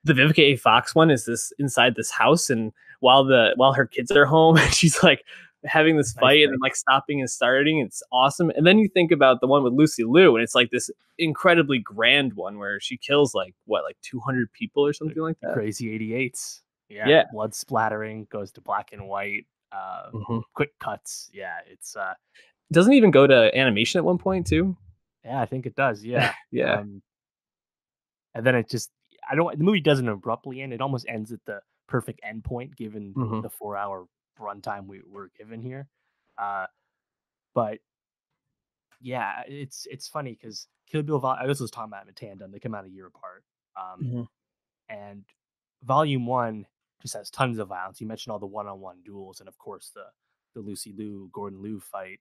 the Vivica A. Fox one is this inside this house, and while her kids are home, she's like having this fight and then like stopping and starting. It's awesome. And then you think about the one with Lucy Liu, and it's like this incredibly grand one where she kills like 200 people or something like that. Crazy 88s. Yeah. Blood splattering, goes to black and white, quick cuts. Yeah, it's doesn't even go to animation at one point too. Yeah, I think it does. Yeah. Yeah. And then it just the movie doesn't abruptly end. It almost ends at the perfect end point given the 4-hour runtime we were given here. But yeah, it's funny because Kill Bill I was talking about them in tandem. They come out a year apart. And Volume 1 just has tons of violence. You mentioned all the one-on-one duels, and of course the Lucy Liu Gordon Liu fight.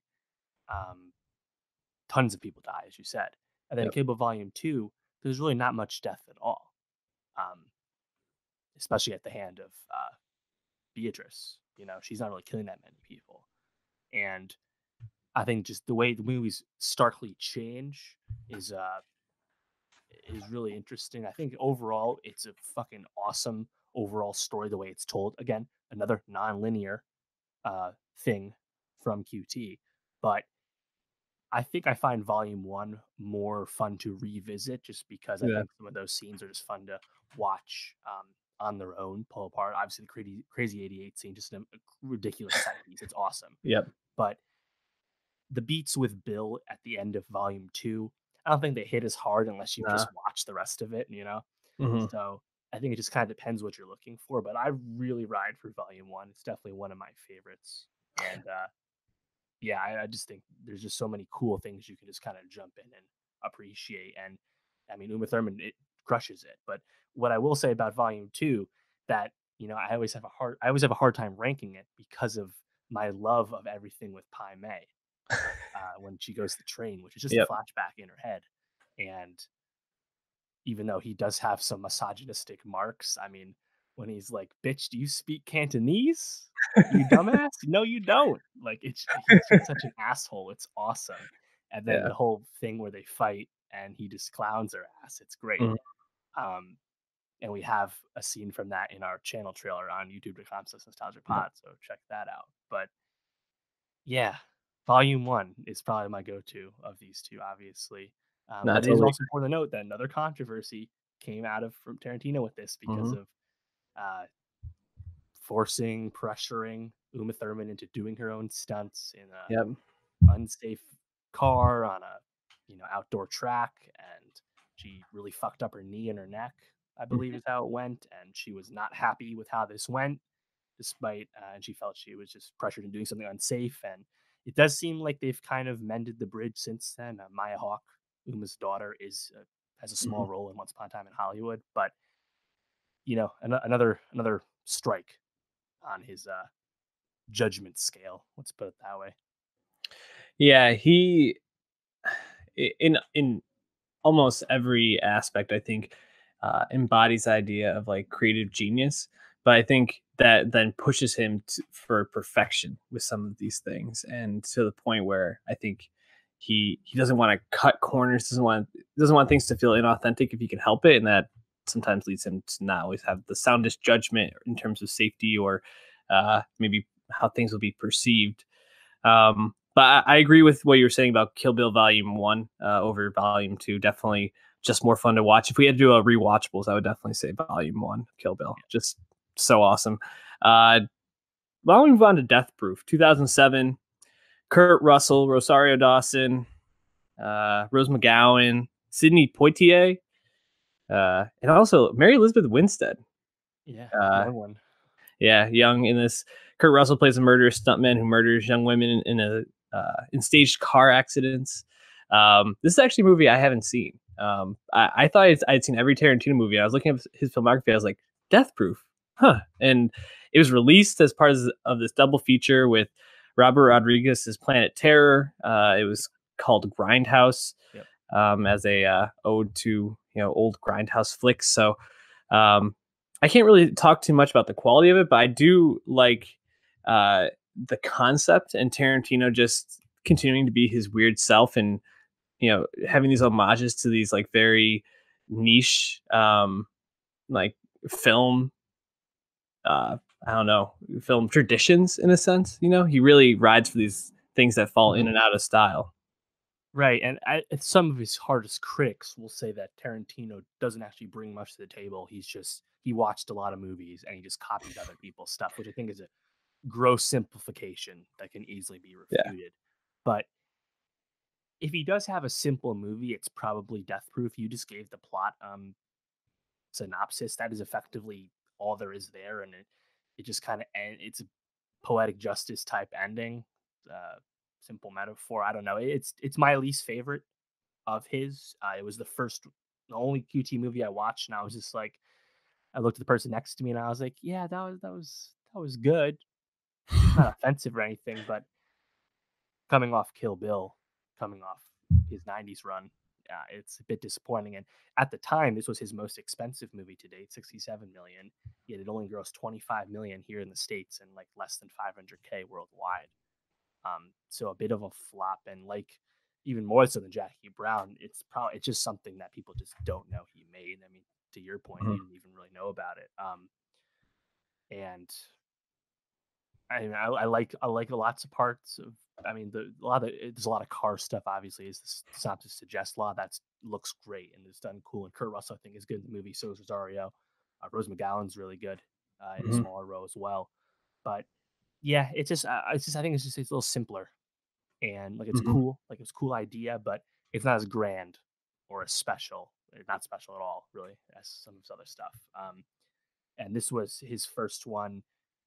Tons of people die, as you said. And then Kill Bill Volume 2, there's really not much death at all. Especially at the hand of Beatrice. She's not really killing that many people. And I think just the way the movies starkly change is really interesting. I think overall it's a fucking awesome overall story, the way it's told. Again, another non-linear thing from QT. But I think I find Volume 1 more fun to revisit just because I think some of those scenes are just fun to watch on their own, pull apart. Obviously, the crazy 88 scene, just a ridiculous set piece. It's awesome. Yep. But the beats with Bill at the end of Volume 2, I don't think they hit as hard unless you just watch the rest of it, So I think it just kind of depends what you're looking for. But I really ride for Volume 1. It's definitely one of my favorites. And yeah, I just think there's just so many cool things you can just kind of jump in and appreciate. And I mean, Uma Thurman, crushes it. But what I will say about Volume 2, that I always have a hard time ranking it because of my love of everything with Pai Mei when she goes to the train, which is just a Yep. flashback in her head. And even though he does have some misogynistic marks, I mean, when he's like, "Bitch, do you speak Cantonese? You dumbass? No, you don't." Like, he's just such an asshole. It's awesome. And then Yeah. the whole thing where they fight and he just clowns her ass. It's great. Mhm. Um, and we have a scene from that in our channel trailer on youtube.com/nostalgia Yeah. pod. So check that out. But yeah, Volume 1 is probably my go-to of these two, obviously. No, But it is totally. also important to note that another controversy came out of from Tarantino with this because Mhm. of uh, pressuring Uma Thurman into doing her own stunts in a Yep. unsafe car on a outdoor track, and she really fucked up her knee and her neck, I believe Mhm. is how it went, and she was not happy with how this went, despite and she felt she was just pressured into doing something unsafe. And it does seem like they've kind of mended the bridge since then. Maya Hawke, Uma's daughter, is has a small Mhm. role in Once Upon a Time in Hollywood, but another strike on his judgment scale. Let's put it that way. Yeah, he in almost every aspect, I think, embodies the idea of like creative genius. But I think that then pushes him for perfection with some of these things, and to the point where I think he doesn't want to cut corners, doesn't want things to feel inauthentic if he can help it, and that sometimes leads him to not always have the soundest judgment in terms of safety or maybe how things will be perceived. But I agree with what you were saying about Kill Bill Volume 1 over Volume 2. Definitely just more fun to watch. If we had to do a rewatchables, I would definitely say Volume 1, Kill Bill. Just so awesome. Why don't we move on to Death Proof, 2007. Kurt Russell, Rosario Dawson, Rose McGowan, Sidney Poitier, and also Mary Elizabeth Winstead. Yeah, Uh, young one. Yeah, young in this. Kurt Russell plays a murderous stuntman who murders young women in staged car accidents. This is actually a movie I haven't seen. I thought I'd seen every Tarantino movie. I was looking at his filmography. I was like, Death Proof, huh? And it was released as part of this double feature with Robert Rodriguez's Planet Terror. It was called Grindhouse, Yep. as a ode to old Grindhouse flicks. So um, I can't really talk too much about the quality of it, but I do like uh, the concept and Tarantino just continuing to be his weird self and having these homages to these like very niche like film I don't know, film traditions in a sense. He really rides for these things that fall in Mhm. and out of style. Right, and some of his hardest critics will say that Tarantino doesn't actually bring much to the table. He watched a lot of movies and he just copied other people's stuff, which I think is a gross simplification that can easily be Yeah. refuted. But if he does have a simple movie, it's probably Death Proof. You just gave the plot synopsis. That is effectively all there is there, and it just kind of it's a poetic justice type ending. Uh, Simple metaphor. I don't know. It's my least favorite of his. It was the only QT movie I watched, and I was just like, I looked at the person next to me, and I was like, yeah, that was good. Not offensive or anything, but coming off Kill Bill, coming off his '90s run, it's a bit disappointing. And at the time, this was his most expensive movie to date, 67 million. Yet it only grossed 25 million here in the states and like less than 500K worldwide. So a bit of a flop, and like even more so than Jackie Brown, it's just something that people just don't know he made. I mean, to your point, Mhm. you didn't even really know about it. And I like lots of parts of. I mean, there's a lot of car stuff. Obviously, as the synopsis suggests, a lot of that looks great and is done cool. And Kurt Russell, I think, is good in the movie. So is Rosario. Rose McGowan's really good in a Mhm. smaller role as well. But yeah, I think it's a little simpler, and like it's Mhm. cool, like it's a cool idea, but it's not as grand or as special. Not special at all, really, as some of his other stuff. And this was his first one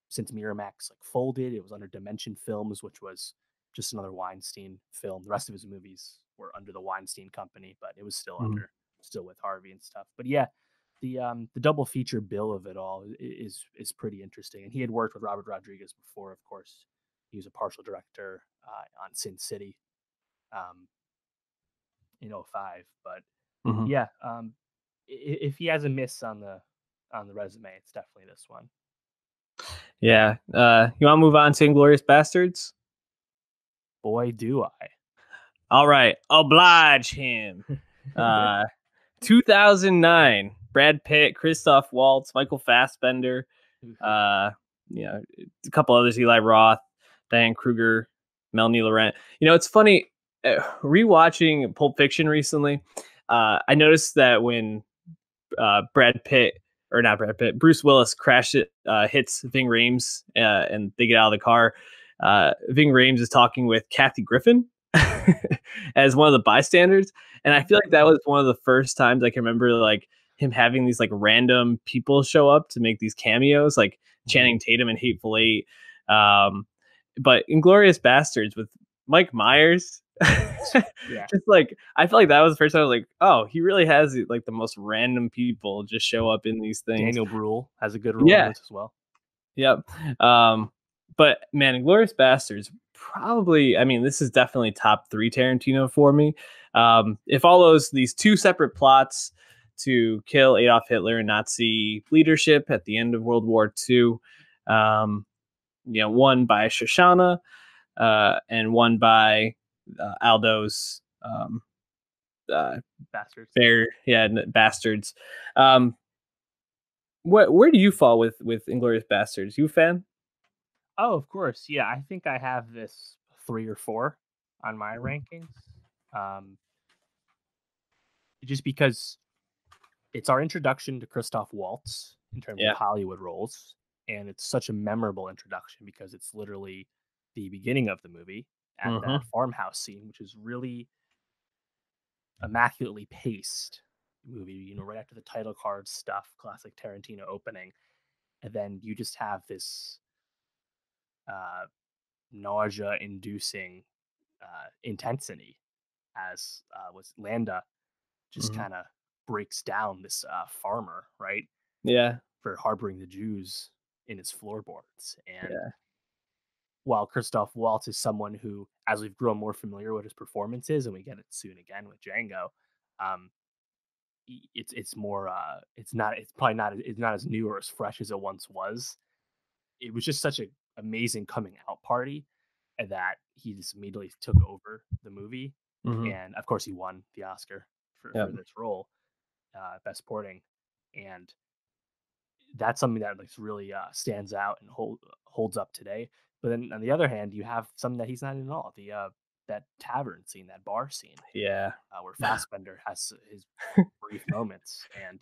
since Miramax like folded. It was under Dimension Films, which was just another Weinstein film. The rest of his movies were under the Weinstein Company, but it was still Mhm. under still with Harvey and stuff. But yeah, the double feature bill of it all is pretty interesting. And he had worked with Robert Rodriguez before, of course. He was a partial director on Sin City in '05. But Mm-hmm. yeah, if he has a miss on the resume, it's definitely this one. Yeah. You want to move on to Inglourious Bastards? Boy, do I. All right. Oblige him. 2009. Brad Pitt, Christoph Waltz, Michael Fassbender, a couple others, Eli Roth, Diane Kruger, Melanie Laurent. It's funny, rewatching Pulp Fiction recently, I noticed that when Bruce Willis hits Ving Rhames, and they get out of the car, Ving Rhames is talking with Kathy Griffin as one of the bystanders. And I feel like that was one of the first times I can remember like him having these like random people show up to make these cameos, like Channing Tatum in Hateful Eight. But Inglourious Bastards with Mike Myers, just like I feel like that was the first time I was like, oh, he really has like the most random people just show up in these things. Daniel Bruhl has a good role in this as well. Yep. But man, Inglourious Bastards, probably, I mean, this is definitely top 3 Tarantino for me. It follows these 2 separate plots to kill Adolf Hitler and Nazi leadership at the end of World War II. One by Shoshana, and one by Aldo's Bastards. Bastards. Where do you fall with Inglourious Bastards? You a fan? Oh, of course. Yeah, I think I have this 3 or 4 on my rankings. Just because it's our introduction to Christoph Waltz in terms of Hollywood roles, and it's such a memorable introduction because it's literally the beginning of the movie at that farmhouse scene, which is really immaculately paced movie, right after the title card stuff, classic Tarantino opening. And then you just have this nausea-inducing intensity as was Landa just kind of breaks down this farmer, right? Yeah. For harboring the Jews in his floorboards. And while Christoph Waltz is someone who, as we've grown more familiar with his performances, and we get it soon again with Django, it's more it's not as new or as fresh as it once was. It was just such an amazing coming out party that he just immediately took over the movie. And of course he won the Oscar for this role, best supporting. And that's something that like really stands out and holds up today. But then on the other hand, you have something that he's not in at all. The that tavern scene, that bar scene, where Fassbender has his brief moments, and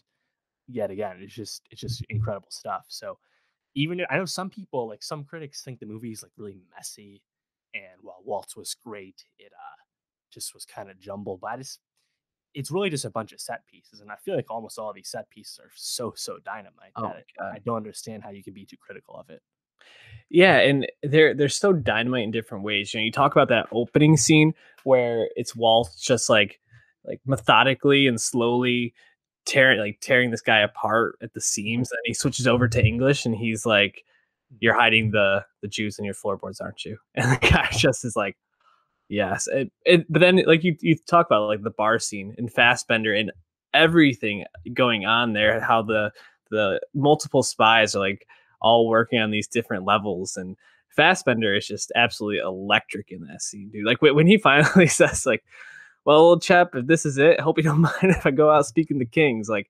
yet again, it's just incredible stuff. So even I know some people, like some critics, think the movie is like really messy, and while Waltz was great, it just was kind of jumbled. But it's really just a bunch of set pieces, and I feel like almost all of these set pieces are so dynamite that I don't understand how you can be too critical of it. Yeah, and they're so dynamite in different ways. You talk about that opening scene where it's Waltz just like methodically and slowly tearing this guy apart at the seams, and he switches over to English and he's like, "You're hiding the Jews in your floorboards, aren't you?" And the guy just is like, yes. But then like you talk about like the bar scene and Fassbender and everything going on there, how the multiple spies are like all working on these different levels, and Fassbender is just absolutely electric in that scene, dude. Like when he finally says like, well, old chap, if this is it, I hope you don't mind if I go out speaking to kings. Like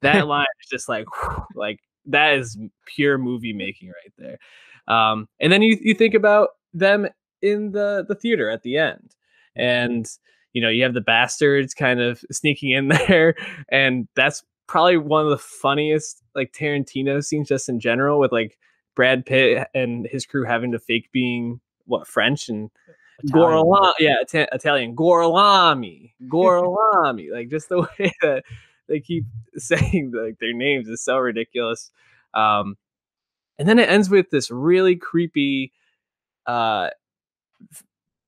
that line is just like, whew, like that is pure movie making right there. And then you think about them in the theater at the end, and you have the bastards kind of sneaking in there, and that's probably one of the funniest like Tarantino scenes just in general, with like Brad Pitt and his crew having to fake being French and Italian Gorlami, like just the way that they keep saying like their names is so ridiculous. And then it ends with this really creepy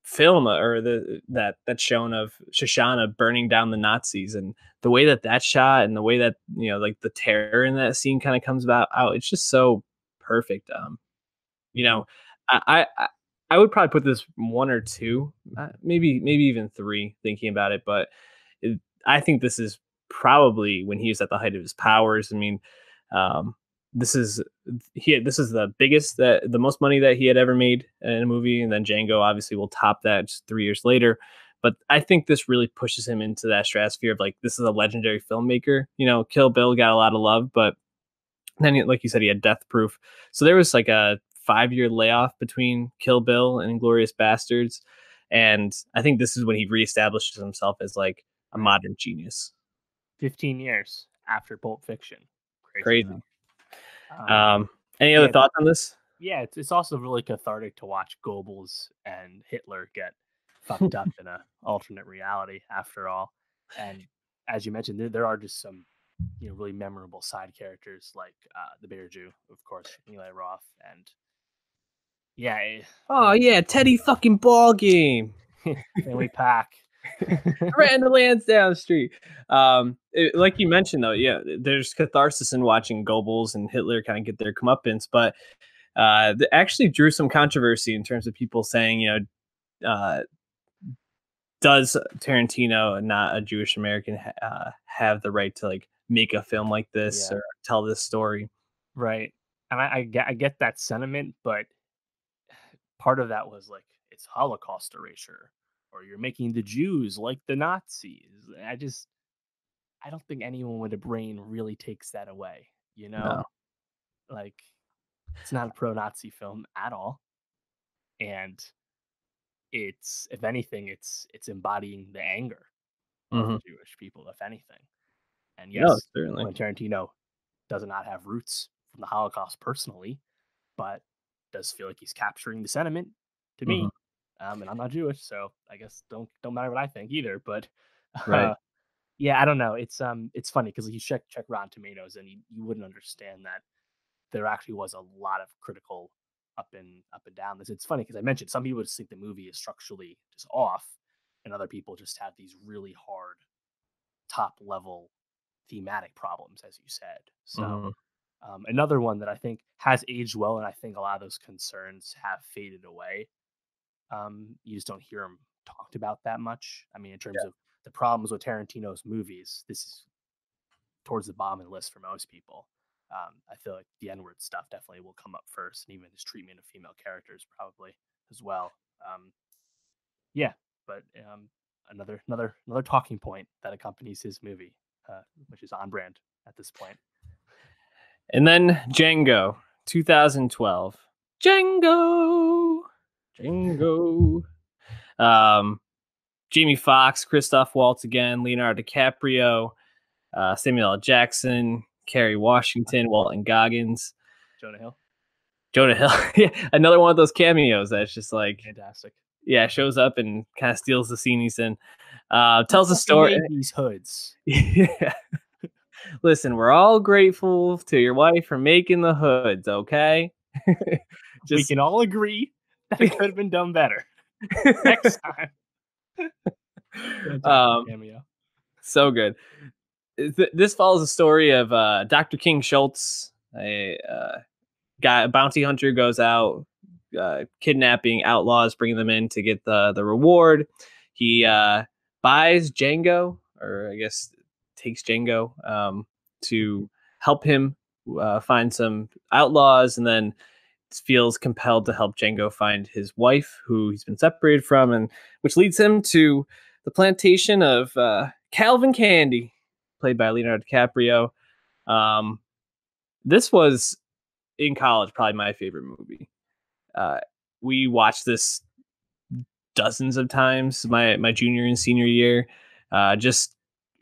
film or that shown of Shoshana burning down the Nazis, and the way that shot and the way that, like the terror in that scene kind of comes out, it's just so perfect. You know, I would probably put this one or two, maybe even three, thinking about it. But I think this is probably when he was at the height of his powers. I mean, um, this is this is the most money that he had ever made in a movie, and then Django obviously will top that just 3 years later. But I think this really pushes him into that stratosphere of like, this is a legendary filmmaker. Kill Bill got a lot of love, but then, like you said, he had Death Proof. So there was like a 5-year layoff between Kill Bill and Inglourious Bastards. And I think this is when he reestablishes himself as like a modern genius. 15 years after Pulp Fiction. Crazy. Any other thoughts on this? Yeah, it's also really cathartic to watch Goebbels and Hitler get fucked up in an alternate reality after all. And as you mentioned, there are just some really memorable side characters like the Bear Jew, of course, Eli Roth, and Teddy fucking ball game. Family Pack. Ran the Lansdowne Street. Like you mentioned, though, there's catharsis in watching Goebbels and Hitler kind of get their comeuppance, but that actually drew some controversy in terms of people saying, does Tarantino, not a Jewish American, have the right to like make a film like this or tell this story? Right. And I get that sentiment, but part of that was like, it's Holocaust erasure, or you're making the Jews like the Nazis. I don't think anyone with a brain really takes that away, No. Like, it's not a pro-Nazi film at all. And it's, if anything, it's embodying the anger of the Jewish people, if anything. And yes, Quentin Tarantino does not have roots from the Holocaust personally, but does feel like he's capturing the sentiment to me. And I'm not Jewish, so I guess don't matter what I think either. But Right. yeah, I don't know. It's funny because you check Rotten Tomatoes and you wouldn't understand that there actually was a lot of critical up and down this. It's funny because I mentioned some people just think the movie is structurally just off, and other people just have these really hard top level thematic problems, as you said. So another one that I think has aged well, and I think a lot of those concerns have faded away. You just don't hear them talked about that much. I mean, in terms of the problems with Tarantino's movies, this is towards the bottom of the list for most people. I feel like the N-word stuff definitely will come up first, and even his treatment of female characters probably as well. But another talking point that accompanies his movie, which is on brand at this point. And then Django, 2012. Django. Jamie Foxx, Christoph Waltz again, Leonardo DiCaprio, Samuel L. Jackson, Kerry Washington, Walton Goggins, Jonah Hill. Yeah, another one of those cameos that's just like fantastic. Yeah, shows up and kind of steals the scene he's in. Tells a story. These hoods. Yeah. Listen, we're all grateful to your wife for making the hoods, okay? We can all agree that it could have been done better next time. Cameo. So good. This follows the story of Dr. King Schultz, a bounty hunter, goes out kidnapping outlaws, bringing them in to get the reward. He buys Django, or I guess takes Django to help him find some outlaws, and then feels compelled to help Django find his wife, who he's been separated from, and which leads him to the plantation of Calvin Candy, played by Leonardo DiCaprio. This was, in college, probably my favorite movie. We watched this dozens of times my junior and senior year. Just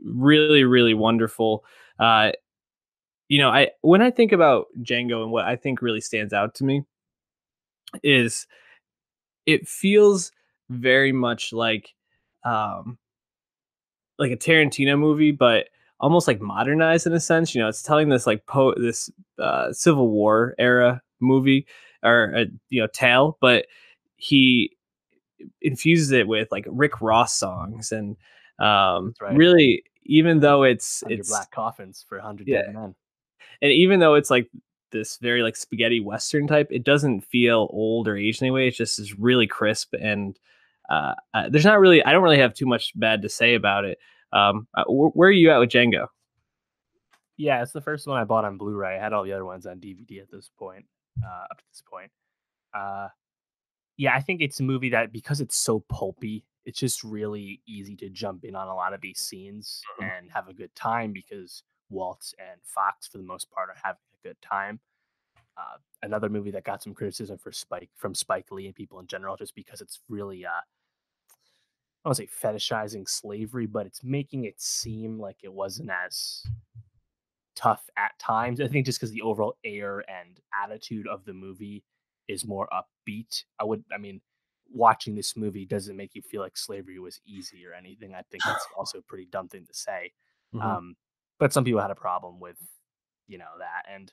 really, really wonderful. When I think about Django, and what I think really stands out to me is it feels very much like a Tarantino movie, but almost like modernized in a sense. It's telling this like Civil War era movie, or tale, but infuses it with like Rick Ross songs, and right. really, even though it's 100 Black Coffins for 100 yeah, Dead Men. and even though it's like this very like spaghetti western type, it doesn't feel old or aged anyway. It's just is really crisp, and there's not really, I don't really have too much bad to say about it. Where are you at with Django? Yeah, it's the first one I bought on Blu-ray. I had all the other ones on DVD at this point. Up to this point, uh, yeah, I think it's a movie that because it's so pulpy, it's just really easy to jump in on a lot of these scenes Mhm. and have a good time because Waltz and Fox, for the most part, are having a good time. Another movie that got some criticism from Spike Lee and people in general, just because it's really I don't say fetishizing slavery, but it's making it seem like it wasn't as tough at times. I think just because the overall air and attitude of the movie is more upbeat. I mean, watching this movie doesn't make you feel like slavery was easy or anything. I think that's also a pretty dumb thing to say. Mhm. Um, but some people had a problem with, that. And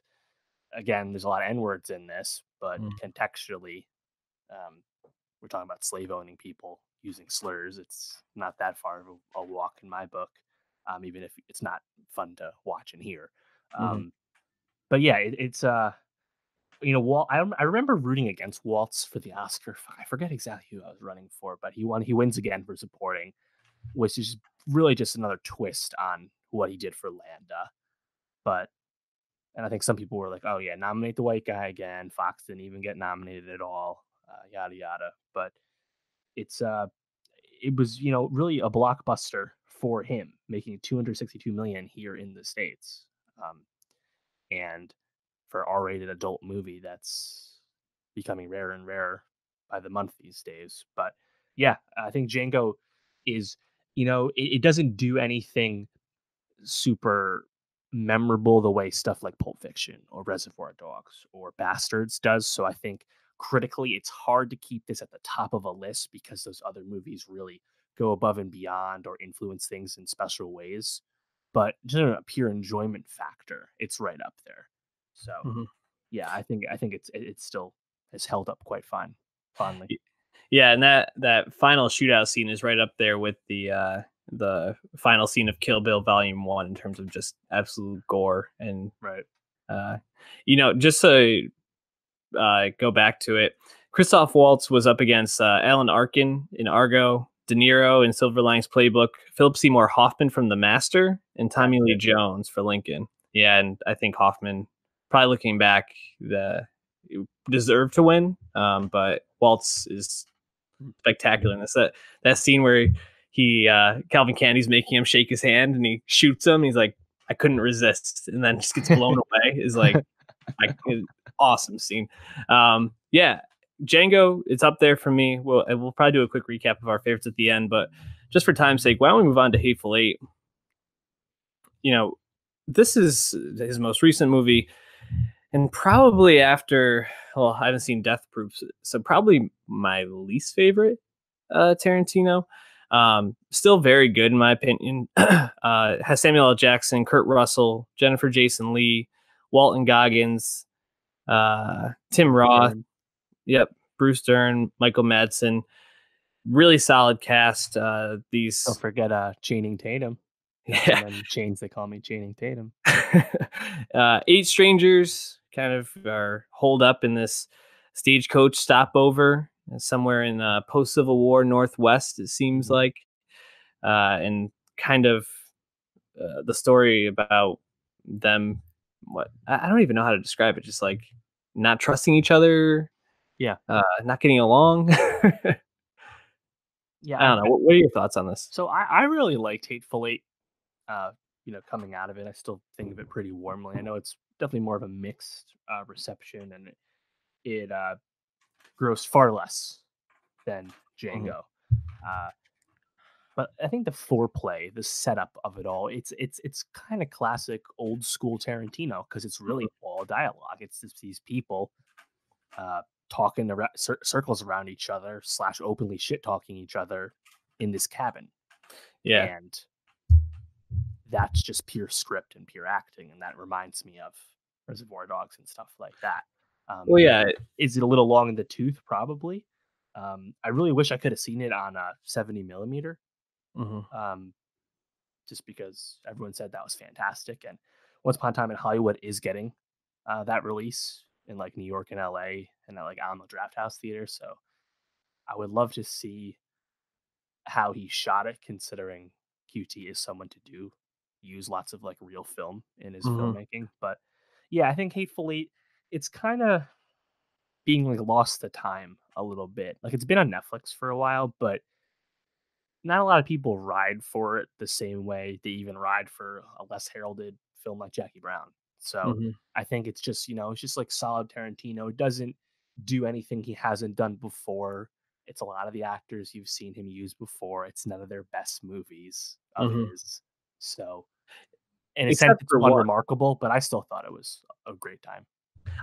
again, there's a lot of N words in this, but Mhm. contextually, um, we're talking about slave owning people using slurs. It's not that far of a walk in my book, even if it's not fun to watch and hear. Mhm. Um, but yeah, it's Walt. I remember rooting against Waltz for the Oscar. I forget exactly who I was running for, but he won. He wins again for supporting, which is really just another twist on what he did for Landa. But and I think some people were like, "Oh yeah, nominate the white guy again." Fox didn't even get nominated at all. Yada yada. But it's it was really a blockbuster for him, making 262 million here in the states, and for R-rated adult movie, that's becoming rarer and rarer by the month these days. But yeah, I think Django is, it doesn't do anything super memorable the way stuff like Pulp Fiction or Reservoir Dogs or Bastards does. So I think critically, it's hard to keep this at the top of a list because those other movies really go above and beyond or influence things in special ways. But just a pure enjoyment factor, it's right up there. So Mhm. yeah, I think it's still has held up quite fondly. Yeah, and that final shootout scene is right up there with the final scene of Kill Bill Volume 1 in terms of just absolute gore. And Right. uh just to go back to it, Christoph Waltz was up against Alan Arkin in Argo, De Niro in Silver Linings Playbook, Philip Seymour Hoffman from The Master, and That's Tommy Lee it. Jones for Lincoln. Yeah, and I think Hoffman, probably looking back, the deserved to win, but Waltz is spectacular in this. That scene where he Calvin Candy's making him shake his hand and he shoots him. He's like, I couldn't resist, and then just gets blown away. Is like, awesome scene. Yeah, Django, it's up there for me. We'll probably do a quick recap of our favorites at the end, but just for time's sake, why don't we move on to Hateful Eight? This is his most recent movie, and probably after, well, I haven't seen Death Proof, so probably my least favorite Tarantino. Still very good in my opinion. Has Samuel L. Jackson, Kurt Russell, Jennifer Jason Leigh, Walton Goggins, Tim Bruce Roth. Dern. Yep, Bruce Dern, Michael Madsen. Really solid cast. Don't These, forget Channing Tatum. Got so yeah. many chains they call me Channing Tatum. Eight strangers kind of are holed up in this stagecoach stopover somewhere in post Civil War Northwest, it seems Mhm. like, and kind of the story about them. What, I don't even know how to describe it. Just like not trusting each other, Yeah. not getting along. Yeah, I don't know. What are your thoughts on this? so I really liked Hateful Eight, coming out of it. I still think of it pretty warmly. I know it's definitely more of a mixed reception, and it grossed far less than Mhm. Django. Uh, but I think the foreplay, the setup of it all, it's kind of classic old school Tarantino because it's really all dialogue. It's just these people uh, talking around circles around each other slash openly shit talking each other in this cabin, Yeah. and that's just pure script and pure acting, and that reminds me of Reservoir Dogs and stuff like that. Well, yeah. Is it a little long in the tooth? Probably, I really wish I could have seen it on a 70 millimeter, Mm-hmm. just because everyone said that was fantastic. And Once Upon a Time in Hollywood is getting that release in like New York and LA and at like Alamo Draft House Theater. So I would love to see how he shot it, considering QT is someone to use lots of like real film in his Mm-hmm. filmmaking. But yeah, I think Hateful Eight, it's kind of being like lost to time a little bit. Like it's been on Netflix for a while, but not a lot of people ride for it the same way they even ride for a less heralded film like Jackie Brown. So Mm-hmm. I think it's just, it's just like solid Tarantino. It doesn't do anything he hasn't done before. It's a lot of the actors you've seen him use before. It's none of their best movies of Mm-hmm. his. So in a sense, Except it's for one. unremarkable, but I still thought it was a great time.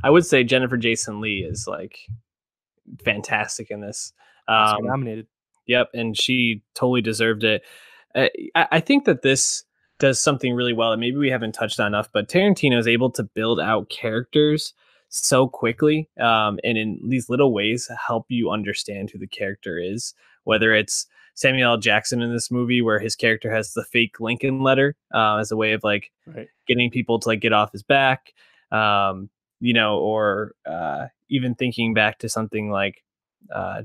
I would say Jennifer Jason Leigh is like fantastic in this. Oscar Um, nominated. Yep, and she totally deserved it. I think that this does something really well that maybe we haven't touched on enough, but Tarantino is able to build out characters so quickly, and in these little ways help you understand who the character is. Whether it's Samuel L. Jackson in this movie, where his character has the fake Lincoln letter as a way of like Right. getting people to like get off his back, or even thinking back to something like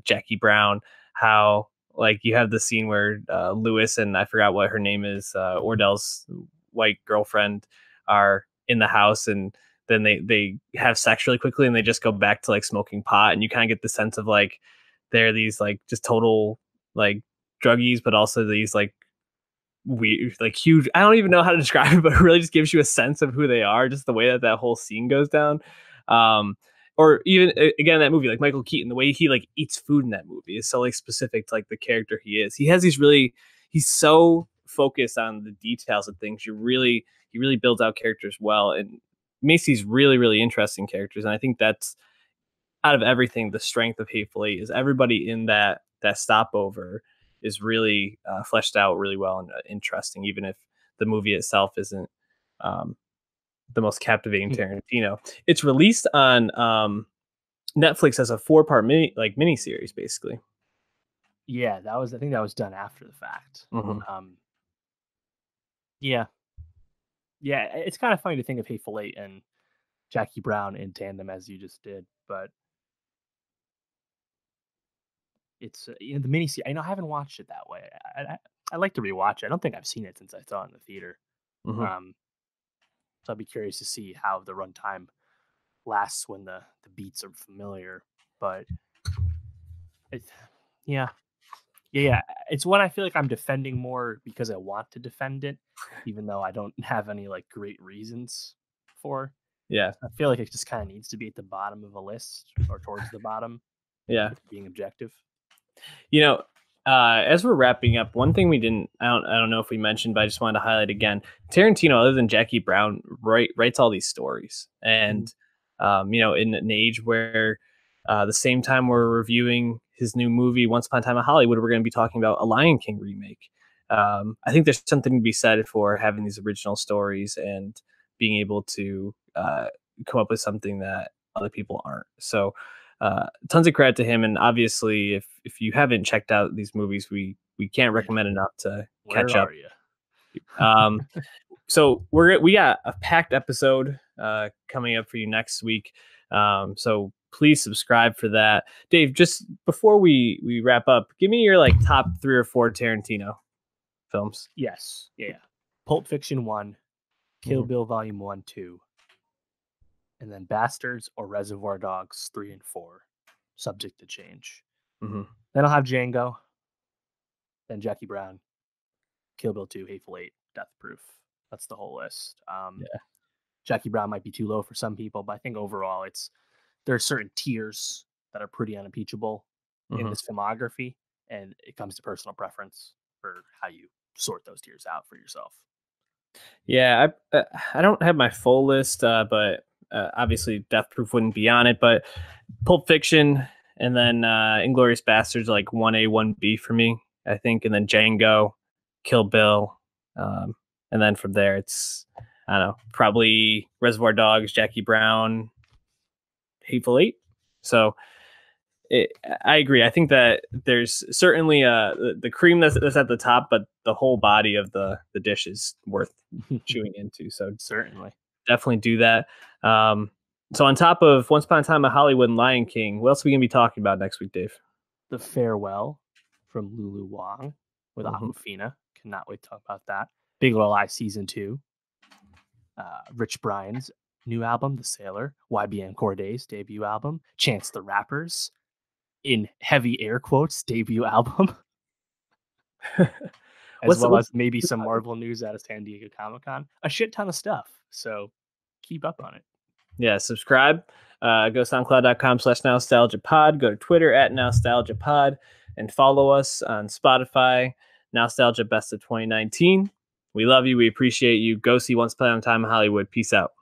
Jackie Brown, how like you have the scene where Lewis and I forgot what her name is, Ordell's white girlfriend, are in the house, and then they have sex really quickly and they just go back to like smoking pot, and you kind of get the sense of like they're these like just total like druggies, but also these like weird, like huge. I don't even know how to describe it, but it really just gives you a sense of who they are, just the way that that whole scene goes down. Um, or even again that movie, like Michael Keaton, the way he like eats food in that movie is so like specific to like the character he is. He has these really, he's so focused on the details of things. He really builds out characters well and makes these really really interesting characters. And I think that's out of everything, the strength of Hateful Eight is everybody in that stopover is really fleshed out really well and interesting, even if the movie itself isn't um, the most captivating Tarantino. It's released on Netflix as a 4-part mini series, basically. Yeah, I think that was done after the fact. Mm-hmm. Um, yeah, yeah, it's kind of funny to think of Hateful Eight and Jackie Brown in tandem as you just did, but it's the mini. I know I haven't watched it that way. I like to rewatch it. I don't think I've seen it since I saw it in the theater. Mm-hmm. Um, so I'd be curious to see how the runtime lasts when the beats are familiar. But it, yeah, yeah, it's one I feel like I'm defending more because I want to defend it, even though I don't have any like great reasons for. Yeah, I feel like it just kind of needs to be at the bottom of a list or towards the bottom, yeah. being objective. You know, as we're wrapping up, one thing we didn't, I don't know if we mentioned, but I just wanted to highlight again. Tarantino, other than Jackie Brown, writes all these stories, and in an age where the same time we're reviewing his new movie, Once Upon a Time in Hollywood, we're going to be talking about a Lion King remake. I think there's something to be said for having these original stories and being able to come up with something that other people aren't. So tons of credit to him, and obviously if you haven't checked out these movies, we can't recommend enough to Where catch up. are you? um so we got a packed episode coming up for you next week, so please subscribe for that. Dave, just before we wrap up, give me your like top 3 or 4 Tarantino films. Yes, yeah. Pulp Fiction 1, Kill Mm-hmm. Bill Volume 1, 2, and then Bastards or Reservoir Dogs 3 and 4, subject to change. Mm-hmm. Then I'll have Django, then Jackie Brown, Kill Bill 2, Hateful Eight, Death Proof. That's the whole list. Yeah. Jackie Brown might be too low for some people, but I think overall there are certain tiers that are pretty unimpeachable in Mm-hmm. this filmography, and it comes to personal preference for how you sort those tiers out for yourself. Yeah, I don't have my full list, but obviously Death Proof wouldn't be on it. But Pulp Fiction and then Inglorious Bastards are like 1A, 1B for me, I think, and then Django, Kill Bill, and then from there it's I don't know, probably Reservoir Dogs, Jackie Brown, Hateful Eight. So I agree. I think that there's certainly the cream that's at the top, but the whole body of the dish is worth chewing into. So certainly, definitely do that. So on top of Once Upon a Time in Hollywood and Lion King, what else are we gonna be talking about next week, Dave? The Farewell from Lulu Wang with Aquafina. Cannot wait to talk about that. Big Little Lies season 2. Rich Brian's new album, The Sailor. YBN Corday's debut album. Chance the Rapper's, in heavy air quotes, debut album. As maybe some Marvel news out of San Diego Comic-Con. A shit ton of stuff. So keep up on it. Yeah, subscribe. Go soundcloud.com/nostalgiapod. Go to Twitter @nostalgiapod and follow us on Spotify. Nowstalgia Best of 2019. We love you. We appreciate you. Go see Once Upon a Time in Hollywood. Peace out.